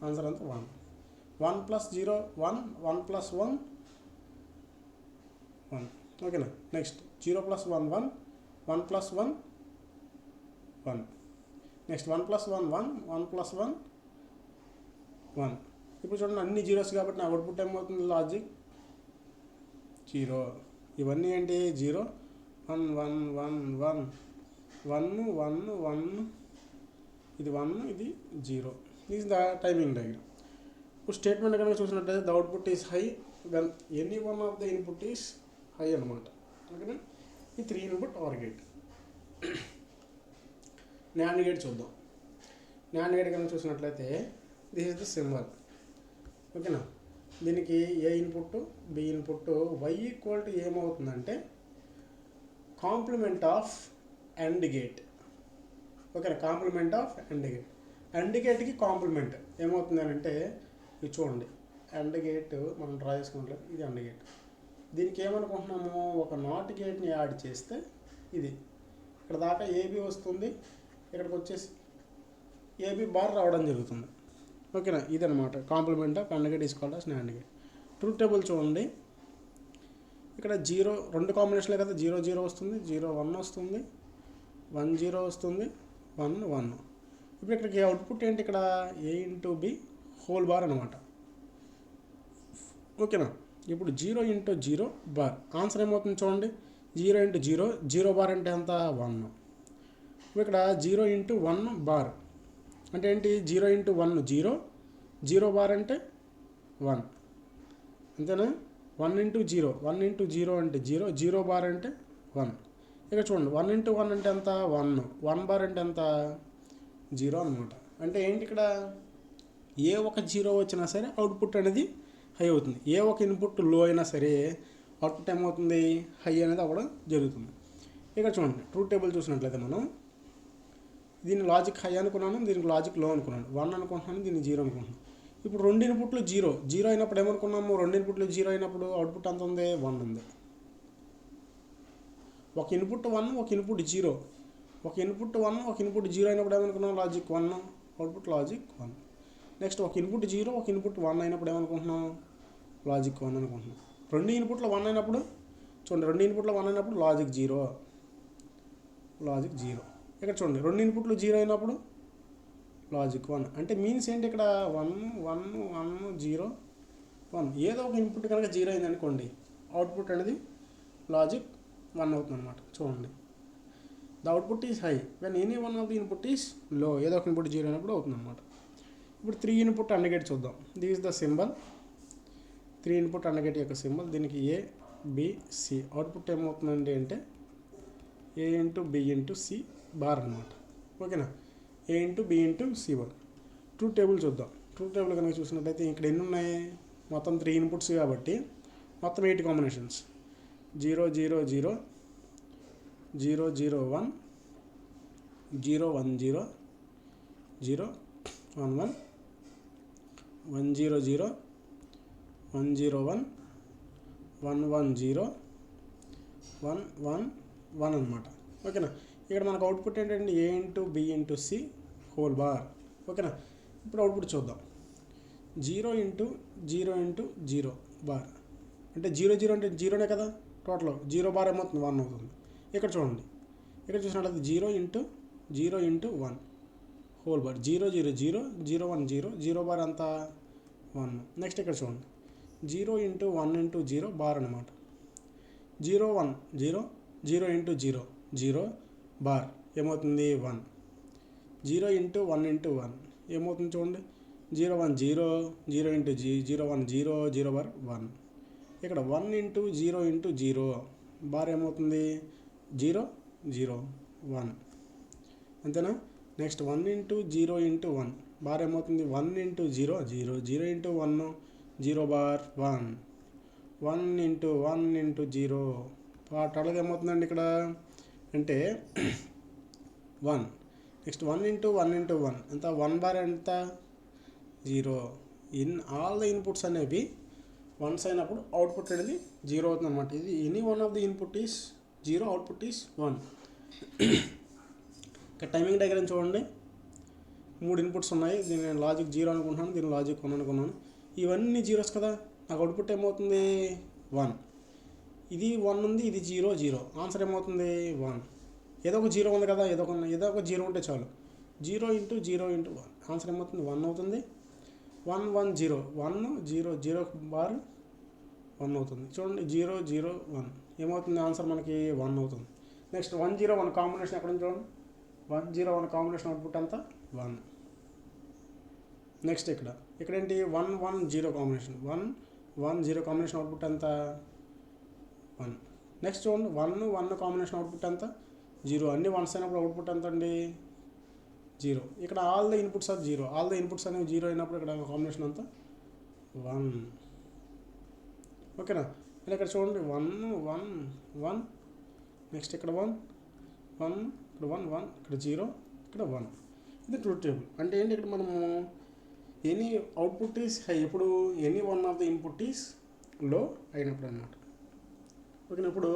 ఆన్సర్ అంతా 1. 1 ప్లస్ 0 1 1 ప్లస్ 1 1. ఓకేనా, next 0 plus 1 1 1 plus 1 1 next 1 plus 1 1 1 plus 1 1. ఇప్పుడు చూడండి అన్ని జీరోస్ కాబట్టి నా అవుట్పుట్ ఏమవుతుంది లాజిక్ 0. ఇవన్నీ ఏంటి 0 1 1 1 1 1 1 1 ఇది 1 ఇది 0. This the timing diagram. ఇప్పుడు స్టేట్మెంట్ కనుక చూసినట్లయితే the output is high when any one of the input is high అనమాట. ఓకేనా, ఈ 3 input OR gate. NAND gate చూద్దాం. నాండ్ గేట్ కనుక చూసినట్లయితే దిస్ ఇస్ ద సింబల్. ఓకేనా, దీనికి A input B input Y equal to ఏమవుతుందంటే కాంప్లిమెంట్ ఆఫ్ అండ్ గేట్. ఓకేనా, complement of AND gate. AND గేట్కి కాంప్లిమెంట్ ఏమవుతుంది అని అంటే ఇది చూడండి, అండ్ గేట్ మనం డ్రా చేసుకున్నట్లయితే ఇది అండ్ గేట్. దీనికి ఏమనుకుంటున్నాము, ఒక నాట్ గేట్ని యాడ్ చేస్తే ఇది ఇక్కడ దాకా ఏబి వస్తుంది, ఇక్కడికి వచ్చేసి ఏబి బార్ రావడం జరుగుతుంది. ఓకేనా, ఇదనమాట complement of AND gate is called as NAND gate. Truth table చూడండి, ఇక్కడ 0 2 కాంబినేషన్లే కదా, 0 0 వస్తుంది, 0 1 వస్తుంది, 1 0 వస్తుంది, 1 1. ఇప్పుడు ఇక్కడికి అవుట్పుట్ ఏంటి, ఇక్కడ ఏ ఇంటూ బి హోల్ బార్ అనమాట. ఓకేనా, ఇప్పుడు 0 ఇంటూ 0 బార్ ఆన్సర్ ఏమవుతుంది చూడండి, 0 ఇంటూ 0 0 బార్ అంటే ఎంత 1. ఇక్కడ 0 ఇంటూ 1 బార్ అంటే ఏంటి, 0 ఇంటూ 1 0 0 బార్ అంటే 1 అంతేనా. 1 ఇంటూ 0 1 ఇంటూ 0 అంటే 0 0 బార్ అంటే 1. ఇక్కడ చూడండి 1 ఇంటూ 1 అంటే ఎంత 1 1 బార్ అంటే ఎంత 0 అనమాట. అంటే ఏంటి, ఇక్కడ ఏ ఒక 0 వచ్చినా సరే అవుట్పుట్ అనేది హై అవుతుంది, ఏ ఒక ఇన్పుట్ లో అయినా సరే అవుట్పుట్ ఏమవుతుంది హై అనేది అవ్వడం జరుగుతుంది. ఇక్కడ చూడండి ట్రూత్ టేబుల్ చూసినట్లయితే మనం దీన్ని లాజిక్ హై అనుకున్నాను, దీనికి లాజిక్ లో అనుకున్నాను. 1 అనుకుంటున్నాను, దీన్ని 0 అనుకుంటున్నాను. ఇప్పుడు రెండు ఇన్పుట్లు జీరో అయినప్పుడు ఏమనుకున్నాము, రెండు ఇన్పుట్లు 0 అయినప్పుడు అవుట్పుట్ ఎంత ఉంది, 1 ఉంది. ఒక ఇన్పుట్ 1, ఒక ఇన్పుట్ 0. ఒక ఇన్పుట్ 1, ఒక ఇన్పుట్ 0 అయినప్పుడు ఏమనుకున్నాం, లాజిక్ 1, అవుట్పుట్ లాజిక్ 1. నెక్స్ట్ ఒక ఇన్పుట్ 0, ఒక ఇన్పుట్ 1 అయినప్పుడు ఏమనుకుంటున్నాం, లాజిక్ 1 అనుకుంటున్నాం. రెండు ఇన్పుట్లో 1 అయినప్పుడు చూడండి, రెండు ఇన్పుట్లో 1 అయినప్పుడు లాజిక్ 0. ఇక్కడ చూడండి, రెండు ఇన్పుట్లు 0 అయినప్పుడు లాజిక్ 1. అంటే మీన్స్ ఏంటి, ఇక్కడ 1 1 1 0 1. ఏదో ఒక ఇన్పుట్ కనుక 0 అయింది అనుకోండి, అవుట్పుట్ అనేది లాజిక్ 1 అవుతుంది అనమాట. చూడండి, the output is high when any one of the input is low. ఏదో ఒక ఇన్పుట్ 0 అయినప్పుడు అవుతుంది అనమాట. ఇప్పుడు 3 ఇన్పుట్ AND గేట్ చూద్దాం. This is the symbol. 3 input AND gate యొక్క సింబల్. దీనికి A B C. అవుట్పుట్ ఏమవుతుందండి అంటే A into B into C bar అనమాట. ఓకేనా, A into B into C bar. Truth table చూద్దాం. ట్రూత్ టేబుల్ కనుక చూసినట్లయితే ఇక్కడ ఎన్ని ఉన్నాయి, మొత్తం 3 ఇన్పుట్స్ కాబట్టి మొత్తం 8 కాంబినేషన్స్. 0 0 0 0 0 1 0 1 0 0 1 1 1 0 0 1 0 1 1 1 0 1 1 1 అనమాట. ఓకేనా, ఇక్కడ మనకు అవుట్పుట్ ఏంటంటే A into B into C whole bar. ఓకేనా, ఇప్పుడు అవుట్పుట్ చూద్దాం. 0 ఇంటూ 0 ఇంటూ 0 బార్ అంటే 0 0 అంటే 0నే కదా, టోటల్ 0 బార్ ఏమవుతుంది, 1 అవుతుంది. ఇక్కడ చూడండి, ఇక్కడ చూసినట్లయితే 0 ఇంటూ 1 హోల్ బార్. 0 0 0 0 1 0 0 బార్ అంతా 1. నెక్స్ట్ ఇక్కడ చూడండి, 0 ఇంటూ 1 ఇంటూ 0 బార్ అనమాట. 0 1 0 0 ఇంటూ 0 0 బార్ ఏమవుతుంది, 1. 0 ఇంటూ 1 ఇంటూ 1 ఏమవుతుంది చూడండి, 0 1 0 0 ఇంటూ 0 1 0 0 బార్ 1. ఇక్కడ 1 ఇంటూ 0 ఇంటూ 0 బార్ ఏమవుతుంది, 0 0 1. అంతేనా. నెక్స్ట్ 1 ఇంటూ 0 ఇంటూ 1 బార్ ఏమవుతుంది, 1 into 0 0 0 into 1 0 bar 1. 1 into 1 into 0 టోటల్గా ఏమవుతుందండి ఇక్కడ అంటే 1. నెక్స్ట్ 1 ఇంటూ 1 ఇంటూ 1 ఎంత, 1 బార్ ఎంత, 0. ఇన్ ఆల్ ద ఇన్పుట్స్ అనేవి వన్స్ అయినప్పుడు అవుట్పుట్ అనేది 0 అవుతుంది అనమాట. ఇది any one of the input is 0, output is 1. ఇక్కడ టైమింగ్ డయాగ్రామ్ చూడండి, 3 ఇన్పుట్స్ ఉన్నాయి. దీన్ని నేను లాజిక్ 0 అనుకుంటున్నాను, దీన్ని లాజిక్ 1 అనుకున్నాను. ఇవన్నీ జీరోస్ కదా, నాకు అవుట్పుట్ ఏమవుతుంది, 1. ఇది 1 ఉంది, ఇది 0 0. ఆన్సర్ ఏమవుతుంది, 1. ఏదో ఒక 0 ఉంది కదా, ఏదో ఒక 0 ఉంటే చాలు. 0 ఇంటూ 0 ఇంటూ 1 ఆన్సర్ ఏమవుతుంది, 1 అవుతుంది. 1 1 0 1 0 0 బార్ 1 అవుతుంది. చూడండి, 0 0 1 ఏమవుతుంది, ఆన్సర్ మనకి 1 అవుతుంది. నెక్స్ట్ 1 0 1 కాంబినేషన్ ఎక్కడ ఉంది చూడండి, 1 0 1 కాంబినేషన్ అవుట్పుట్ అంతా 1. నెక్స్ట్ ఇక్కడేంటి 1 1 0 కాంబినేషన్, 1 1 0 కాంబినేషన్ అవుట్పుట్ అంతా 1. నెక్స్ట్ చూడండి 1 1 కాంబినేషన్ అవుట్పుట్ అంతా 0. అన్ని వన్స్ అయినప్పుడు అవుట్పుట్ ఎంత అండి, 0. ఇక్కడ all the inputs are 0. All the inputs అనేవి 0 అయినప్పుడు ఇక్కడ కాంబినేషన్ అంతా 1. ఓకేనా. ఇలా ఇక్కడ చూడండి 1 1 1. నెక్స్ట్ ఇక్కడ 1 1 ఇక్కడ 1 1 ఇక్కడ 0 ఇక్కడ 1. ఇది ట్రూత్ టేబుల్. అంటే ఏంటి, ఇక్కడ మనము ఎనీ అవుట్పుట్ ఈస్ హై ఎప్పుడు, any one of the input is low అయినప్పుడు అన్నమాట. ఓకేనా. ఇప్పుడు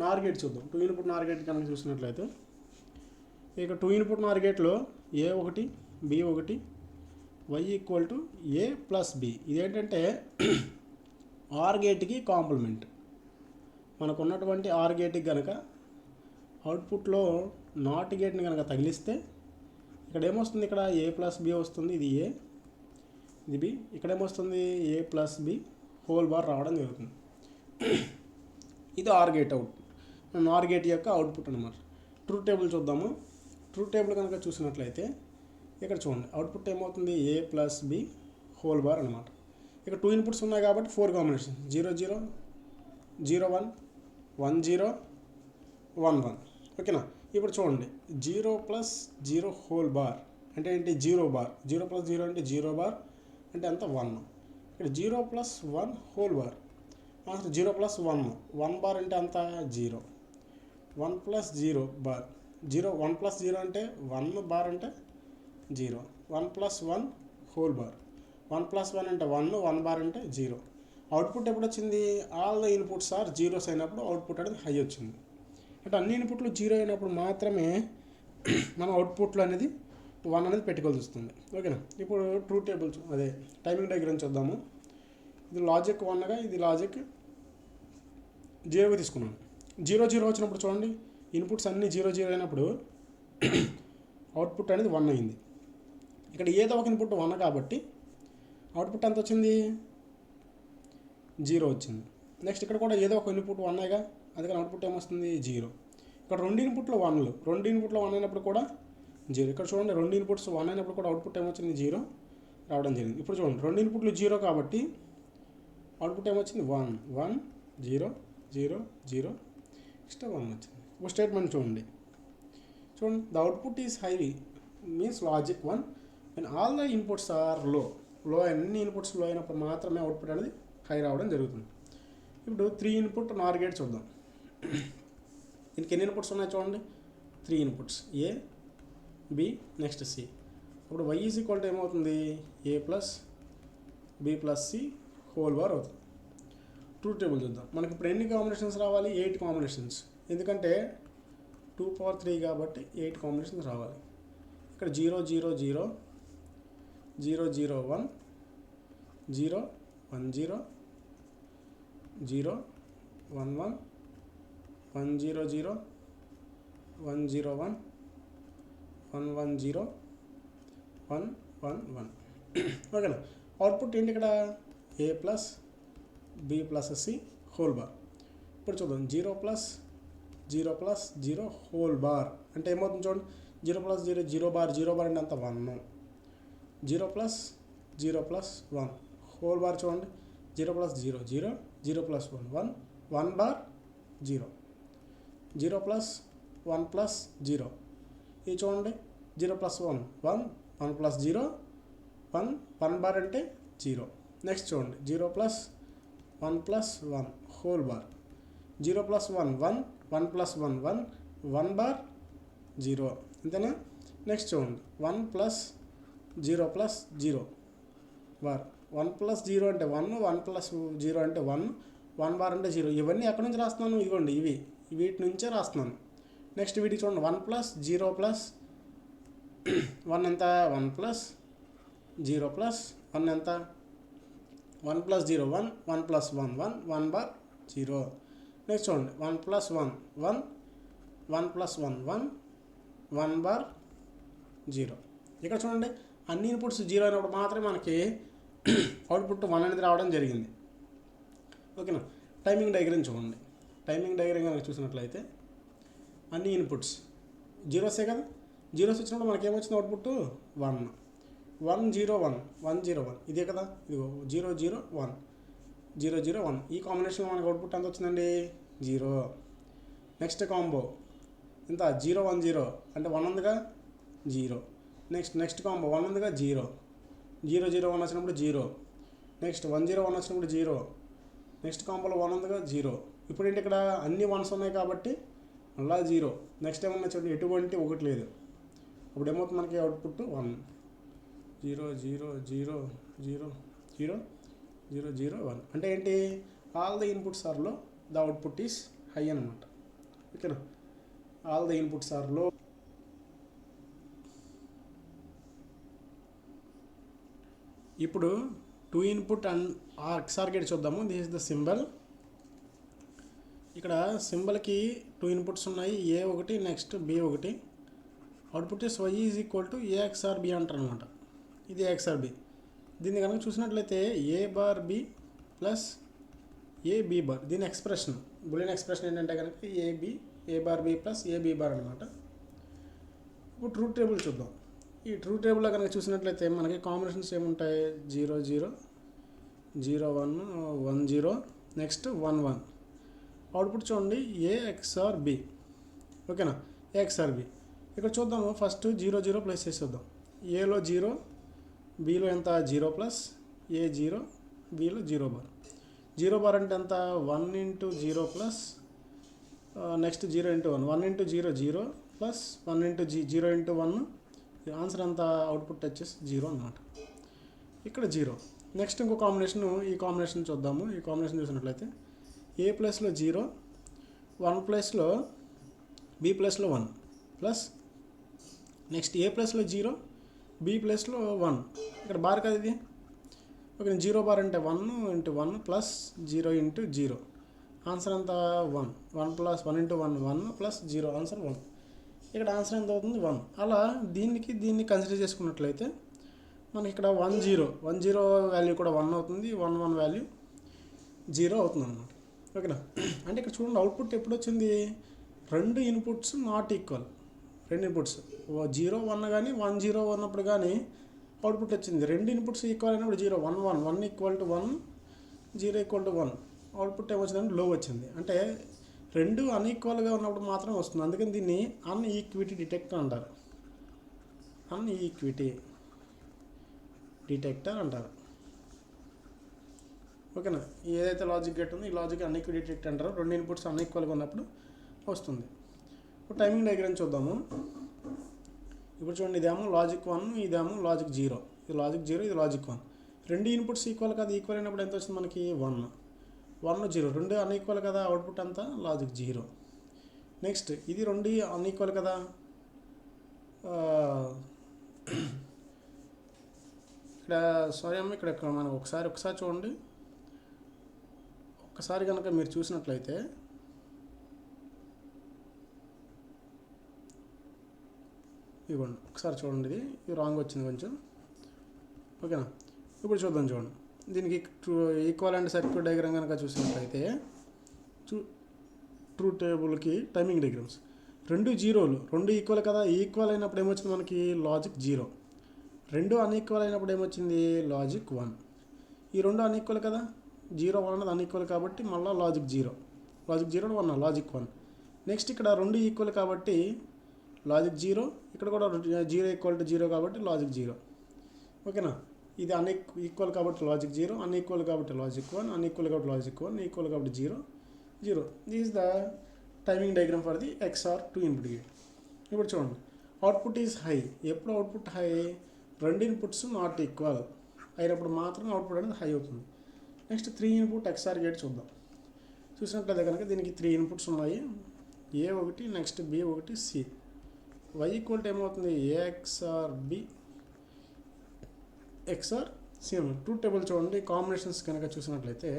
నార్ గేట్ చూద్దాం. 2 ఇన్పుట్ నార్ గేట్ కనుక చూసినట్లయితే ఇక 2 input Nar గేట్లో A1 B1 Y equal to A plus B. ఇదేంటంటే ఆర్ గేట్కి కాంప్లిమెంట్. మనకు ఉన్నటువంటి ఆర్ గేట్కి కనుక అవుట్పుట్లో నాట్ గేట్ని కనుక తగిలిస్తే ఇక్కడ ఏమొస్తుంది, ఇక్కడ A ప్లస్ B వస్తుంది. ఇది A, ఇది B. ఇక్కడ ఏమొస్తుంది, A plus B whole bar రావడం జరుగుతుంది. ఇది or gate out, Nar gate యొక్క అవుట్పుట్ అనమాట. ట్రూత్ టేబుల్ చూద్దాము. ట్రూత్ టేబుల్ కనుక చూసినట్లయితే ఇక్కడ చూడండి, అవుట్పుట్ ఏమవుతుంది, A plus B whole bar అనమాట. ఇక్కడ 2 ఇన్పుట్స్ ఉన్నాయి కాబట్టి 4 కాంబినేషన్, 0 0 0 1 1 0 1 1. ఓకేనా. ఇప్పుడు చూడండి 0 ప్లస్ 0 హోల్ బార్ అంటే ఏంటి, 0 బార్. 0 ప్లస్ 0 అంటే 0 బార్ అంటే అంత 1. ఇక్కడ 0 plus 1 whole bar answer 0 plus 1 1 bar అంటే అంత 0. 1 ప్లస్ 0 బార్ జీరో 1 ప్లస్ 0 అంటే 1 బార్ అంటే 0, 1 ప్లస్ 1 హోల్ బార్, 1 ప్లస్ 1 అంటే 1 బార్ అంటే 0. అవుట్పుట్ ఎప్పుడు వచ్చింది? All the inputs are zeros అయినప్పుడు అవుట్పుట్ అనేది హై వచ్చింది. అంటే అన్ని ఇన్పుట్లు జీరో అయినప్పుడు మాత్రమే మనం అవుట్పుట్లో అనేది 1 అనేది పెట్టుకోవాల్సి వస్తుంది. ఓకేనా? ఇప్పుడు ట్రూత్ టేబుల్ అదే టైమింగ్ డయాగ్రామ్ చూద్దాము. ఇది లాజిక్ 1గా, ఇది లాజిక్ 0గా తీసుకున్నాను. 0 వచ్చినప్పుడు చూడండి, ఇన్పుట్స్ అన్నీ 0 అయినప్పుడు అవుట్పుట్ అనేది 1 అయింది. ఇక్కడ ఏదో ఒక ఇన్పుట్ 1 కాబట్టి అవుట్పుట్ ఎంత వచ్చింది? 0 వచ్చింది. నెక్స్ట్ ఇక్కడ కూడా ఏదో ఒక ఇన్పుట్ 1గా, అందుకని అవుట్పుట్ ఏమొస్తుంది? 0. ఇక్కడ రెండు ఇన్పుట్లో 1 అయినప్పుడు కూడా 0. ఇక్కడ చూడండి, రెండు ఇన్పుట్స్ 1 అయినప్పుడు కూడా అవుట్పుట్ ఏమొచ్చింది? 0 రావడం జరిగింది. ఇప్పుడు చూడండి, రెండు ఇన్పుట్లు 0 కాబట్టి అవుట్పుట్ ఏమొచ్చింది? 1 1 0 0 0 నెక్స్ట్ 1 వచ్చింది. ఒక స్టేట్మెంట్ చూడండి, the output is high means logic 1 and all the inputs are low అన్ని ఇన్పుట్స్ లో అయినప్పుడు మాత్రమే అవుట్పుట్ అనేది హై రావడం జరుగుతుంది. ఇప్పుడు 3 ఇన్పుట్ నార్ గేట్ చూద్దాం. దీనికి ఎన్ని ఇన్పుట్స్ ఉన్నాయి చూడండి, 3 inputs, A B next C. ఇప్పుడు y ఈజ్ ఈక్వల్ టు ఏమవుతుంది? A plus B plus C whole bar అవుతుంది. ట్రూత్ టేబుల్ చూద్దాం. మనకి ఇప్పుడు ఎన్ని కాంబినేషన్స్ రావాలి? 8 కాంబినేషన్స్. ఎందుకంటే 2 పవర్ 3 కాబట్టి 8 కాంబినేషన్స్ రావాలి. ఇక్కడ 0 0 0 0 0 1 0 1 0 0 1 1 1 0 0 1 0 1 1 1 0 1 1 1. ఓకేనా? అవుట్పుట్ ఏంటి ఇక్కడ? A plus B plus C whole bar. ఇప్పుడు చూద్దాం, 0 ప్లస్ 0 ప్లస్ 0 హోల్ బార్ అంటే ఏమవుతుంది చూడండి, 0 ప్లస్ 0 0 బార్, 0 బార్ అంటే అంత 1. 0 ప్లస్ 0 ప్లస్ 1 హోల్ బార్ చూడండి, 0 plus 0 0 0 plus 1 1 1 bar 0. 0 plus 1 plus 0 ఇది చూడండి, 0 ప్లస్ 1 1 1 ప్లస్ 0 1 1 బార్ అంటే 0. నెక్స్ట్ చూడండి, 0 plus 1 plus 1 whole bar, 0 plus 1 1 1 plus 1 1 1 bar 0. అంతేనా? నెక్స్ట్ చూడండి, 1 ప్లస్ 0 ప్లస్ 0 బార్, 1 ప్లస్ 0 అంటే 1 1 ప్లస్ 0 అంటే 1 1 బార్ అంటే 0. ఇవన్నీ ఎక్కడి నుంచి రాస్తున్నాను? ఇవ్వండి, వీటి నుంచే రాస్తున్నాను. నెక్స్ట్ వీటికి చూడండి, 1 ప్లస్ 0 ప్లస్ 1 ఎంత? 1 ప్లస్ 0 ప్లస్ 1 ఎంత? 1 ప్లస్ 0 1 1 ప్లస్ 1 1 1 బార్ 0. నెక్స్ట్ చూడండి, 1 ప్లస్ 1 1 1 ప్లస్ 1 1 1 బార్ 0. ఇక్కడ చూడండి, అన్ని ఇన్పుట్స్ 0 అయినప్పుడు మాత్రమే మనకి అవుట్పుట్ 1 అనేది రావడం జరిగింది. ఓకేనా? టైమింగ్ డయాగ్రామ్ చూడండి. టైమింగ్ డయాగ్రామ్ కనుక చూసినట్లయితే అన్ని ఇన్పుట్స్ జీరోసే కదా, జీరోస్ వచ్చినప్పుడు మనకి ఏమొచ్చింది? అవుట్పుట్ 1 1 0 1 1 0 1 ఇదే కదా, ఇదిగో 0 0 1 0 0 1. ఈ కాంబినేషన్లో మనకు అవుట్పుట్ ఎంత వచ్చిందండి? 0. నెక్స్ట్ కాంబో ఎంత? 0 1 0 అంటే 1 ఉందిగా, 0. నెక్స్ట్ కాంబో 1 ఉందిగా, 0 0 0 1 వచ్చినప్పుడు 0. నెక్స్ట్ 1 0 1 వచ్చినప్పుడు 0. నెక్స్ట్ కాంబోలో 1 ఉందిగా, 0. ఇప్పుడు ఏంటి, ఇక్కడ అన్ని 1s ఉన్నాయి కాబట్టి మళ్ళా 0. నెక్స్ట్ ఏమన్నా చూడండి, ఎటువంటి 1 లేదు. అప్పుడు ఏమవుతుంది మనకి? అవుట్పుట్ 1 0 0 0 0 0 0 0 1 అంటే ఏంటి? All the inputs are low, the output is high అనమాట. ఓకేనా? All the inputs are low. ఇప్పుడు 2 ఇన్పుట్ అండ్ XOR గేట్ చూద్దాము. This is the symbol. ఇక్కడ సింబల్కి 2 ఇన్పుట్స్ ఉన్నాయి, ఏ ఒకటి నెక్స్ట్ బి ఒకటి. Output is y is equal to A XOR B అంటారు అనమాట. ఇది XOR బి. దీన్ని కనుక చూసినట్లయితే A bar B plus A B bar, దీని ఎక్స్ప్రెషన్, బులియన్ ఎక్స్ప్రెషన్ ఏంటంటే కనుక A bar B plus A B bar అనమాట. ఇప్పుడు ట్రూత్ టేబుల్ చూద్దాం. ఈ ట్రూత్ టేబుల్లో కనుక చూసినట్లయితే మనకి కాంబినేషన్స్ ఏముంటాయి? 0 0 0 1 1 0 నెక్స్ట్ 1 1. అవుట్పుట్ చూడండి, ఏ XOR బి. ఓకేనా? ఏ XOR బి. ఇక్కడ చూద్దాము, ఫస్ట్ 0 0 ప్లేస్ చేసేద్దాం. ఏలో 0, బిలో ఎంత? 0 ప్లస్ ఏ 0, బిలో 0 బార్. 0 బార్ అంటే ఎంత? 1 into 0 plus next 0 into 1 1 into 0 0 plus 1 into 0 into 1, answer అంతా అవుట్పుట్ వచ్చేసి 0 అనమాట. ఇక్కడ 0. నెక్స్ట్ ఇంకో కాంబినేషన్, ఈ కాంబినేషన్ చూద్దాము. ఈ కాంబినేషన్ చూసినట్లయితే ఏ ప్లస్లో 0, 1 ప్లస్లో బి ప్లస్లో 1 ప్లస్ నెక్స్ట్ ఏ ప్లస్లో 0, బి ప్లస్లో 1. ఇక్కడ బార్ కదా ఇది. ఓకే, 0 బార్ అంటే 1 ఇంటూ 1 ప్లస్ 0 ఇంటూ 0, ఆన్సర్ అంతా 1. 1 ప్లస్ 1 ఇంటూ 1 1 ప్లస్ 0, ఆన్సర్ 1. ఇక్కడ ఆన్సర్ ఎంత అవుతుంది? 1. అలా దీన్ని కన్సిడర్ చేసుకున్నట్లయితే మనకి ఇక్కడ 1 0 వాల్యూ కూడా 1 అవుతుంది, 1 1 వాల్యూ 0 అవుతుంది అన్నమాట. ఓకేనా? అంటే ఇక్కడ చూడండి, అవుట్పుట్ ఎప్పుడు వచ్చింది? 2 ఇన్పుట్స్ నాట్ ఈక్వల్. 2 ఇన్పుట్స్ 0 1 కానీ 1 0 ఉన్నప్పుడు కానీ అవుట్పుట్ వచ్చింది. 2 ఇన్పుట్స్ ఈక్వల్ అయినప్పుడు 0 1 1 1 equal to 1 0 equal to 1, output ఏమొచ్చిందంటే లో వచ్చింది. అంటే 2 అన్ఈక్వల్గా ఉన్నప్పుడు మాత్రం వస్తుంది. అందుకని దీన్ని అన్ఈక్విటీ డిటెక్టర్ అంటారు. అన్ఈక్విటీ డిటెక్టర్ అంటారు. ఓకేనా? ఏదైతే లాజిక్ గేట్ ఉందో ఈ లాజిక్ అన్ఈక్విటీ డిటెక్టర్ అంటారు. 2 ఇన్పుట్స్ అన్ఈక్వల్గా ఉన్నప్పుడు వస్తుంది. ఇప్పుడు టైమింగ్ డయాగ్రామ్ చూద్దాము. ఇప్పుడు చూడండి, ఇదేమో లాజిక్ 1, ఇదేమో లాజిక్ 0. ఇది లాజిక్ 0, ఇది లాజిక్ 1. 2 ఇన్పుట్స్ ఈక్వల్ కదా, ఈక్వల్ అయినప్పుడు ఎంత వచ్చింది మనకి? 1 1 0. 2 అన్ఈక్వల్ కదా, అవుట్పుట్ అంతా లాజిక్ 0. నెక్స్ట్ ఇది 2 అన్ఈక్వల్ కదా, ఇక్కడ సారీ అమ్మ, ఇక్కడ మనం ఒకసారి చూడండి. ఒక్కసారి కనుక మీరు చూసినట్లయితే ఇవ్వండి, ఒకసారి చూడండి. ఇది రాంగ్ వచ్చింది కొంచెం. ఓకేనా? ఇప్పుడు చూద్దాం. చూడండి, దీనికి ఈక్వలెంట్ సర్క్యూట్ డయాగ్రామ్ కనుక చూసినట్లయితే ట్రూ టేబుల్కి టైమింగ్ డయాగ్రామ్స్ 2 0లు, 2 ఈక్వల్ కదా, ఈక్వల్ అయినప్పుడు ఏమొచ్చింది మనకి? లాజిక్ 0. 2 అన్ఈక్వల్ అయినప్పుడు ఏమొచ్చింది? లాజిక్ 1. ఈ 2 అన్ఈక్వల్ కదా, 0 1 అనేది అన్ఈక్వల్ కాబట్టి మళ్ళీ లాజిక్ 0. Logic 0 1 logic 1. నెక్స్ట్ ఇక్కడ 2 ఈక్వల్ కాబట్టి లాజిక్ 0, ఇక్కడ కూడా 0 ఈక్వల్ టు 0 కాబట్టి లాజిక్ 0. ఓకేనా? ఇది ఈక్వల్ కాబట్టి లాజిక్ 0, అన్ఈక్వల్ కాబట్టి లాజిక్ 1, అన్ఈక్వల్ కాబట్టి లాజిక్ 1, ఈక్వల్ కాబట్టి 0 0. This is the timing diagram for the XOR 2 input gate. ఇప్పుడు చూడండి, అవుట్పుట్ ఈజ్ హై. ఎప్పుడు output high? 2 inputs not equal అయినప్పుడు మాత్రం అవుట్పుట్ అనేది హై అవుతుంది. నెక్స్ట్ 3 ఇన్పుట్ XOR గేట్ చూద్దాం. చూసినట్లయితే కనుక దీనికి 3 ఇన్పుట్స్ ఉన్నాయి. A1, next B1, C. Y equal to ఏమవుతుంది? A XOR B XOR C. True table చూడండి, కాంబినేషన్స్ కనుక చూసినట్లయితే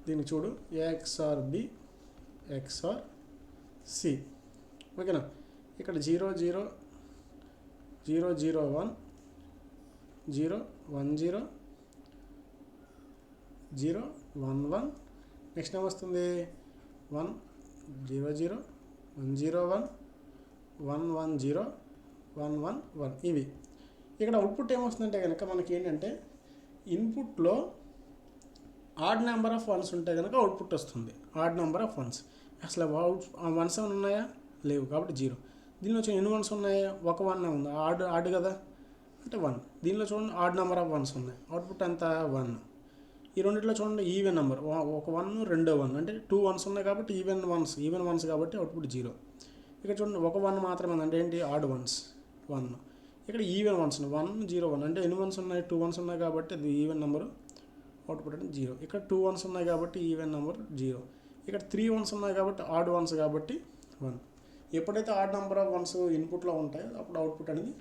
దీనికి చూడు, A XOR B XOR C. ఓకేనా? ఇక్కడ 0 0 0 0 1 0 1 0 0 1 1. నెక్స్ట్ ఏమొస్తుంది? 1 0 0 1 0 1 1 1 0 1 1 1. ఇవి ఇక్కడ అవుట్పుట్ ఏమొస్తుందంటే కనుక మనకి ఏంటంటే ఇన్పుట్లో ఆడ్ నెంబర్ ఆఫ్ వన్స్ ఉంటే కనుక అవుట్పుట్ వస్తుంది. Odd number of once. అసలు వన్స్ ఏమైనా ఉన్నాయా? లేవు కాబట్టి 0. దీనిలో ఎన్ని వన్స్ ఉన్నాయి? ఒక 1 ఉంది. ఆడ్ కదా అంటే 1. దీనిలో చూడండి, ఆడ్ నెంబర్ ఆఫ్ వన్స్ ఉన్నాయి. అవుట్పుట్ ఎంత? 1. ఈ రెండిట్లో చూడండి, ఈవెన్ నెంబర్, ఒక 1 రెండో 1 అంటే 2 వన్స్ ఉన్నాయి కాబట్టి ఈవెన్ వన్స్ కాబట్టి అవుట్పుట్ 0. ఇక్కడ చూడండి, ఒక 1 మాత్రమే అంటే ఏంటి? Odd ones 1. ఇక్కడ ఈవెన్ వన్స్ 1 0 1 అంటే ఎన్ని వన్స్ ఉన్నాయి? 2 వన్స్ ఉన్నాయి కాబట్టి అది ఈవెన్ నెంబరు, అవుట్పుట్ అంటే 0. ఇక్కడ 2 వన్స్ ఉన్నాయి కాబట్టి ఈవెన్ నెంబర్ 0. ఇక్కడ 3 వన్స్ ఉన్నాయి కాబట్టి ఆడ్ వన్స్ కాబట్టి 1. ఎప్పుడైతే ఆడ్ నెంబర్ ఆఫ్ వన్స్ ఇన్పుట్లో ఉంటాయో అప్పుడు అవుట్పుట్ అనేది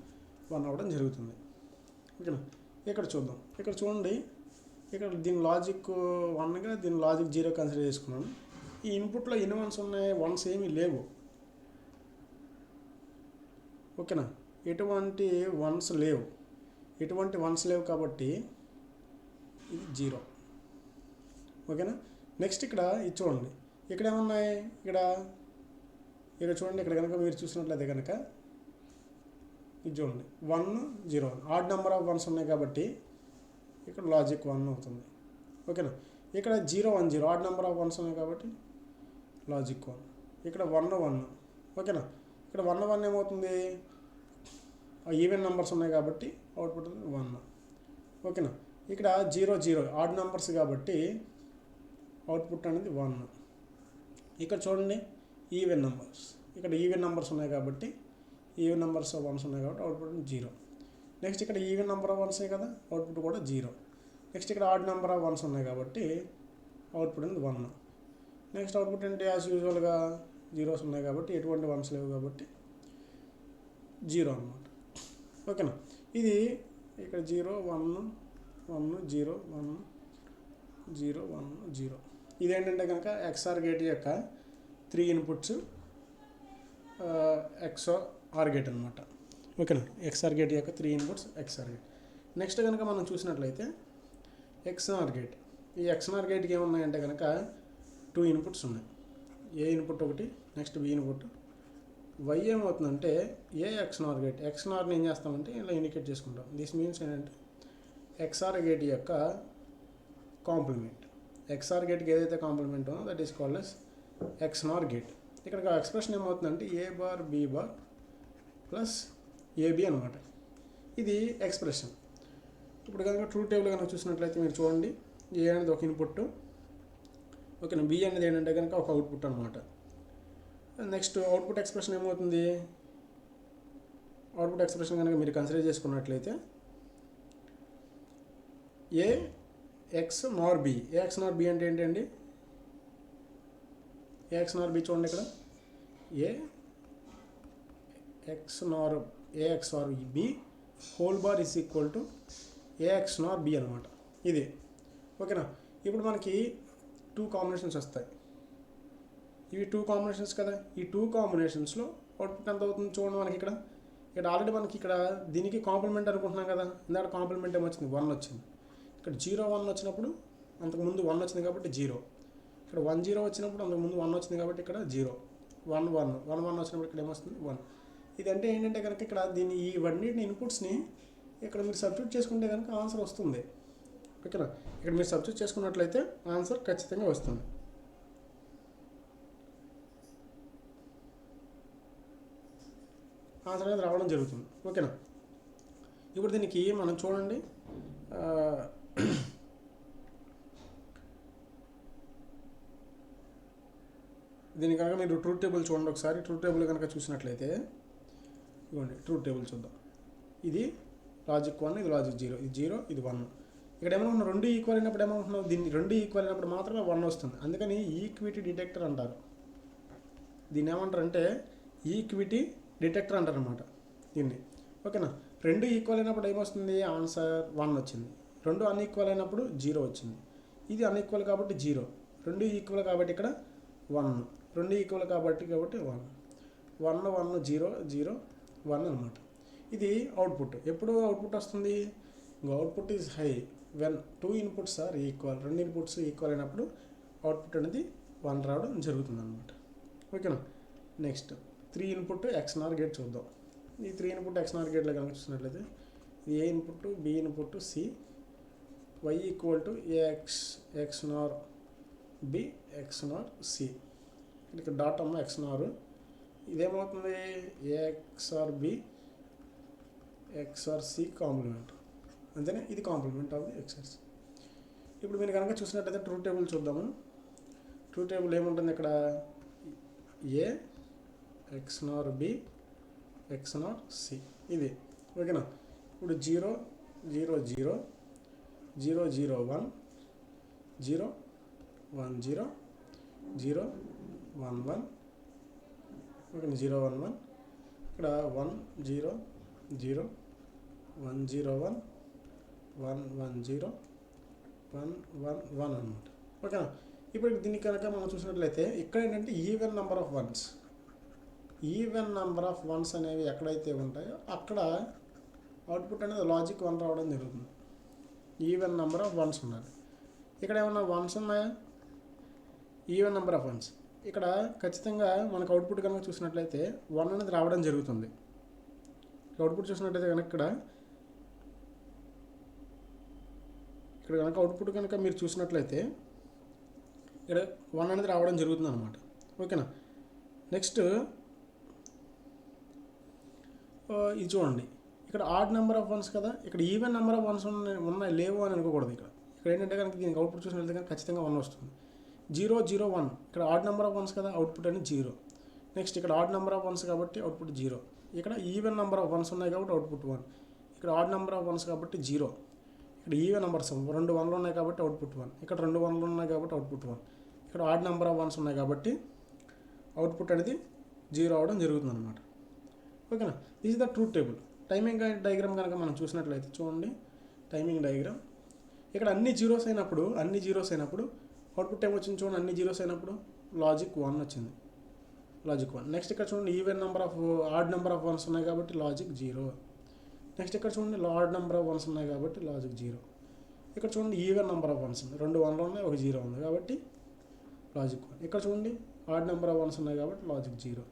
1 అవ్వడం జరుగుతుంది. ఓకేనా? ఇక్కడ చూద్దాం. ఇక్కడ చూడండి, ఇక్కడ దీని లాజిక్ 1గా దీని లాజిక్ 0 కన్సిడర్ చేసుకున్నాను. ఈ ఇన్పుట్లో ఎన్ని వన్స్ ఉన్నాయి? వన్స్ ఏమీ లేవు. ఓకేనా? ఎటువంటి వన్స్ లేవు కాబట్టి ఇది 0. ఓకేనా? నెక్స్ట్ ఇక్కడ ఇది చూడండి, ఇక్కడ ఏమున్నాయి? ఇక్కడ చూడండి, ఇక్కడ కనుక మీరు చూసినట్లయితే కనుక ఇది చూడండి, 1 0 ఆడ్ నెంబర్ ఆఫ్ వన్స్ ఉన్నాయి కాబట్టి ఇక్కడ లాజిక్ 1 అవుతుంది. ఓకేనా? ఇక్కడ 0 1 0 ఆడ్ నెంబర్ ఆఫ్ వన్స్ ఉన్నాయి కాబట్టి లాజిక్ 1. ఇక్కడ 1 1. ఓకేనా? ఇక్కడ 1 1 ఏమవుతుంది? ఈవెన్ నెంబర్స్ ఉన్నాయి కాబట్టి అవుట్పుట్ 1. ఓకేనా? ఇక్కడ 0 0 ఆడ్ నెంబర్స్ కాబట్టి అవుట్పుట్ అనేది 1. ఇక్కడ చూడండి, ఈవెన్ నెంబర్స్. ఇక్కడ ఈవెన్ నెంబర్స్ ఉన్నాయి కాబట్టి ఈవెన్ నెంబర్స్ ఆఫ్ వన్స్ ఉన్నాయి కాబట్టి అవుట్పుట్ 0. నెక్స్ట్ ఇక్కడ ఈవెన్ నెంబర్ ఆఫ్ వన్సే కదా, అవుట్పుట్ కూడా 0. నెక్స్ట్ ఇక్కడ ఆడ్ నెంబర్ ఆఫ్ వన్స్ ఉన్నాయి కాబట్టి అవుట్పుట్ అనేది 1. నెక్స్ట్ అవుట్పుట్ ఏంటి, యాజ్ యూజువల్గా జీరోస్ ఉన్నాయి కాబట్టి ఎటువంటి వన్స్ లేవు కాబట్టి 0 అనమాట. ఓకేనా, ఇది ఇక్కడ 0 1 1 0 1 0 1 0. ఇదేంటంటే కనుక XOR గేట్ యొక్క 3 ఇన్పుట్స్ XOR గేట్ అనమాట. ఓకేనా, XOR గేట్ యొక్క 3 ఇన్పుట్స్ XOR గేట్. నెక్స్ట్ కనుక మనం చూసినట్లయితే XNOR గేట్. ఈ XNOR గేట్కి ఏమున్నాయంటే కనుక 2 ఇన్పుట్స్ ఉన్నాయి. ఏ ఇన్పుట్ ఒకటి, నెక్స్ట్ బి ఇన్పుట్. వై ఏమవుతుందంటే ఏ XNOR గేట్, XNORని ఏం చేస్తామంటే ఇలా ఇండికేట్ చేసుకుంటాం. దిస్ మీన్స్ ఏంటంటే XOR గేట్ యొక్క కాంప్లిమెంట్. XOR గేట్కి ఏదైతే కాంప్లిమెంట్ ఉందో that is called as XNOR gate. ఇక్కడ ఎక్స్ప్రెషన్ ఏమవుతుందంటే A bar B bar plus A B అనమాట. ఇది ఎక్స్ప్రెషన్. ఇప్పుడు కనుక ట్రూత్ టేబుల్ కనుక చూసినట్లయితే మీరు చూడండి, ఏ అనేది ఒక ఇన్పుట్, ఓకేనా, బి అనేది ఏంటంటే కనుక ఒక అవుట్పుట్ అనమాట. నెక్స్ట్ అవుట్పుట్ ఎక్స్ప్రెషన్ ఏమవుతుంది, అవుట్పుట్ ఎక్స్ప్రెషన్ కనుక మీరు కన్సిడర్ చేసుకున్నట్లయితే A XNOR B. A XNOR B అంటే ఏంటండి, ఏ XNOR బి చూడండి ఇక్కడ, A XOR B whole bar is equal to A XNOR B అనమాట. ఇది ఓకేనా. ఇప్పుడు మనకి 2 కాంబినేషన్స్ వస్తాయి. ఇవి 2 కాంబినేషన్స్ కదా, ఈ 2 కాంబినేషన్స్లో అవుట్పుట్ ఎంత అవుతుంది చూడండి. మనకి ఇక్కడ ఆల్రెడీ మనకి ఇక్కడ దీనికి కాంప్లిమెంట్ అనుకుంటున్నాం కదా, ఇందాక కాంప్లిమెంట్ ఏమొచ్చింది 1 వచ్చింది. ఇక్కడ 0 1 వచ్చినప్పుడు అంతకుముందు 1 వచ్చింది కాబట్టి 0. ఇక్కడ 1 0 వచ్చినప్పుడు అంతకుముందు 1 వచ్చింది కాబట్టి ఇక్కడ 0. 1 1 1 1 వచ్చినప్పుడు ఇక్కడ ఏమొస్తుంది 1. ఇదంటే ఏంటంటే కనుక ఇక్కడ దీన్ని ఇవన్నిటిని ఇన్పుట్స్ని ఇక్కడ మీరు సబ్స్టిట్యూట్ చేసుకుంటే కనుక ఆన్సర్ వస్తుంది. ఓకేనా, ఇక్కడ మీరు సబ్స్టిట్యూట్ చేసుకున్నట్లయితే ఆన్సర్ ఖచ్చితంగా వస్తుంది. ఆన్సర్ అనేది రావడం జరుగుతుంది. ఓకేనా, ఇప్పుడు దీనికి మనం చూడండి, దీని కనుక మీరు ట్రూత్ టేబుల్ చూడండి ఒకసారి. ట్రూత్ టేబుల్ కనుక చూసినట్లయితే ఇవ్వండి, ట్రూత్ టేబుల్ చూద్దాం. ఇది లాజిక్ 1, ఇది లాజిక్ 0, ఇది 0, ఇది 1. ఇక్కడ ఏమనుకున్నాం, 2 ఈక్వల్ అయినప్పుడు ఏమనుకున్నాం, దీన్ని 2 ఈక్వల్ అయినప్పుడు మాత్రమే 1 వస్తుంది. అందుకని ఈక్విటీ డిటెక్టర్ అంటారు. దీన్ని ఏమంటారంటే ఈక్విటీ డిటెక్టర్ అంటారు అనమాట దీన్ని. ఓకేనా, 2 ఈక్వల్ అయినప్పుడు ఏమొస్తుంది, ఆన్సర్ 1 వచ్చింది. 2 అన్ఈక్వల్ అయినప్పుడు 0 వచ్చింది. ఇది అన్ఈక్వల్ కాబట్టి 0. 2 ఈక్వల్ కాబట్టి ఇక్కడ 1. 2 ఈక్వల్ కాబట్టి 1 1 1 0 0 1 అనమాట. ఇది అవుట్పుట్. ఎప్పుడు అవుట్పుట్ వస్తుంది, output is high when 2 inputs are equal. 2 inputs equal అయినప్పుడు అవుట్పుట్ అనేది 1 రావడం జరుగుతుంది అనమాట. ఓకేనా, నెక్స్ట్ 3 ఇన్పుట్ XNOR గేట్ చూద్దాం. ఈ 3 ఇన్పుట్ XNOR గేట్లో కనుక చూసినట్లయితే ఇది A input, B input, C, Y equal to XNOR B XNOR C. ఇక్కడ డాట్ అమ్మ XNOR. ఇదేమవుతుంది XOR B XOR C complement. అంతేనే, ఇది complement of the XOR C. ఇప్పుడు మీరు కనుక చూసినట్లయితే ట్రూత్ టేబుల్ చూద్దాము. ట్రూత్ టేబుల్ ఏముంటుంది ఇక్కడ, A XNOR B XNOR C ఇది. ఓకేనా, ఇప్పుడు 0 0 0 0 0 1 0 1 0 0 1 1. ఓకేనా, 0 1 1. ఇక్కడ 1 0 0 1 0 1 1 1 0 1 1 1 అనమాట. ఓకేనా, ఇప్పుడు దీన్ని కనుక మనం చూసినట్లయితే ఇక్కడ ఏంటంటే even number of once. Even number of once అనేవి ఎక్కడైతే ఉంటాయో అక్కడ అవుట్పుట్ అనేది లాజిక్ 1 రావడం జరుగుతుంది. ఈవెన్ నెంబర్ ఆఫ్ వన్స్ ఉండాలి. ఇక్కడ ఏమన్నా వన్స్ ఉన్నాయా, ఈవెన్ నెంబర్ ఆఫ్ వన్స్. ఇక్కడ ఖచ్చితంగా మనకు అవుట్పుట్ కనుక చూసినట్లయితే 1 అనేది రావడం జరుగుతుంది. అవుట్పుట్ చూసినట్లయితే కనుక ఇక్కడ కనుక అవుట్పుట్ కనుక మీరు చూసినట్లయితే ఇక్కడ 1 అనేది రావడం జరుగుతుంది అనమాట. ఓకేనా, నెక్స్ట్ ఇది చూడండి, ఇక్కడ ఆడ్ నెంబర్ ఆఫ్ వన్స్ కదా, ఇక్కడ ఈవెన్ నెంబర్ ఆఫ్ వన్స్ ఉన్నాయి లేవు అని అనుకోకూడదు. ఇక్కడ ఏంటంటే కనుక దీనికి అవుట్పుట్ చూసినట్లయితే కనుక ఖచ్చితంగా 1 వస్తుంది. 0 0 1 ఇక్కడ ఆడ్ నెంబర్ ఆఫ్ వన్స్ కదా, అవుట్పుట్ అనేది 0. నెక్స్ట్ ఇక్కడ ఆడ్ నెంబర్ ఆఫ్ వన్స్ కాబట్టి అవుట్పుట్ 0. ఇక్కడ ఈవెన్ నెంబర్ ఆఫ్ వన్స్ ఉన్నాయి కాబట్టి అవుట్పుట్ 1. ఇక్కడ ఆడ్ నెంబర్ ఆఫ్ వన్స్ కాబట్టి 0. ఇక్కడ ఈవెన్ నెంబర్స్ 2 1లు ఉన్నాయి కాబట్టి అవుట్పుట్ 1. ఇక్కడ 2 1లు ఉన్నాయి కాబట్టి అవుట్పుట్ 1. ఇక్కడ ఆడ్ నెంబర్ ఆఫ్ వన్స్ ఉన్నాయి కాబట్టి అవుట్పుట్ అనేది 0 అవడం జరుగుతుంది అనమాట. ఓకేనా, this is the truth table. Timing diagram కనుక మనం చూసినట్లయితే చూడండి, టైమింగ్ డయాగ్రామ్ ఇక్కడ అన్ని జీరోస్ అయినప్పుడు అవుట్పుట్ ఏమొచ్చింది చూడండి, అన్ని జీరోస్ అయినప్పుడు లాజిక్ 1 వచ్చింది, లాజిక్ 1. నెక్స్ట్ ఇక్కడ చూడండి even number of odd number of once ఉన్నాయి కాబట్టి లాజిక్ 0. నెక్స్ట్ ఇక్కడ చూడండి ఆడ్ నెంబర్ ఆఫ్ వన్స్ ఉన్నాయి కాబట్టి లాజిక్ 0. ఇక్కడ చూడండి ఈవెన్ నెంబర్ ఆఫ్ వన్స్ ఉన్నాయి, 2 1లు ఉన్నాయి, 1 0 ఉంది కాబట్టి లాజిక్ 1. ఇక్కడ చూడండి ఆడ్ నెంబర్ ఆఫ్ వన్స్ ఉన్నాయి కాబట్టి లాజిక్ 0.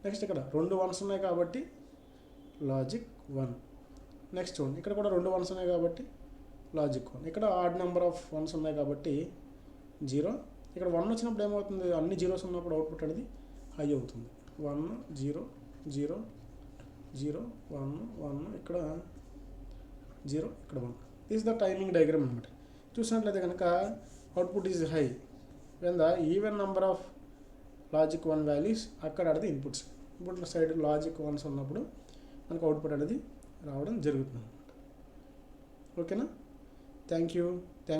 నెక్స్ట్ ఇక్కడ 2 1స్ ఉన్నాయి కాబట్టి లాజిక్ 1. నెక్స్ట్ చూడండి ఇక్కడ కూడా 2 1స్ ఉన్నాయి కాబట్టి లాజిక్ 1. ఇక్కడ ఆడ్ నెంబర్ ఆఫ్ వన్స్ ఉన్నాయి కాబట్టి 0. ఇక్కడ 1 వచ్చినప్పుడు ఏమవుతుంది, అన్ని జీరోస్ ఉన్నప్పుడు అవుట్పుట్ అనేది హై అవుతుంది. 1 0 0 0 1 1, ఇక్కడ 0, ఇక్కడ 1. దిస్ ద టైమింగ్ డయాగ్రామ్ అనమాట. చూసినట్లయితే కనుక output is high when the even number of logic 1 values అక్కడ the inputs. Input side logic 1s ఉన్నప్పుడు మనకు అవుట్పుట్ అనేది రావడం జరుగుతుంది అనమాట. ఓకేనా, థ్యాంక్ యూ.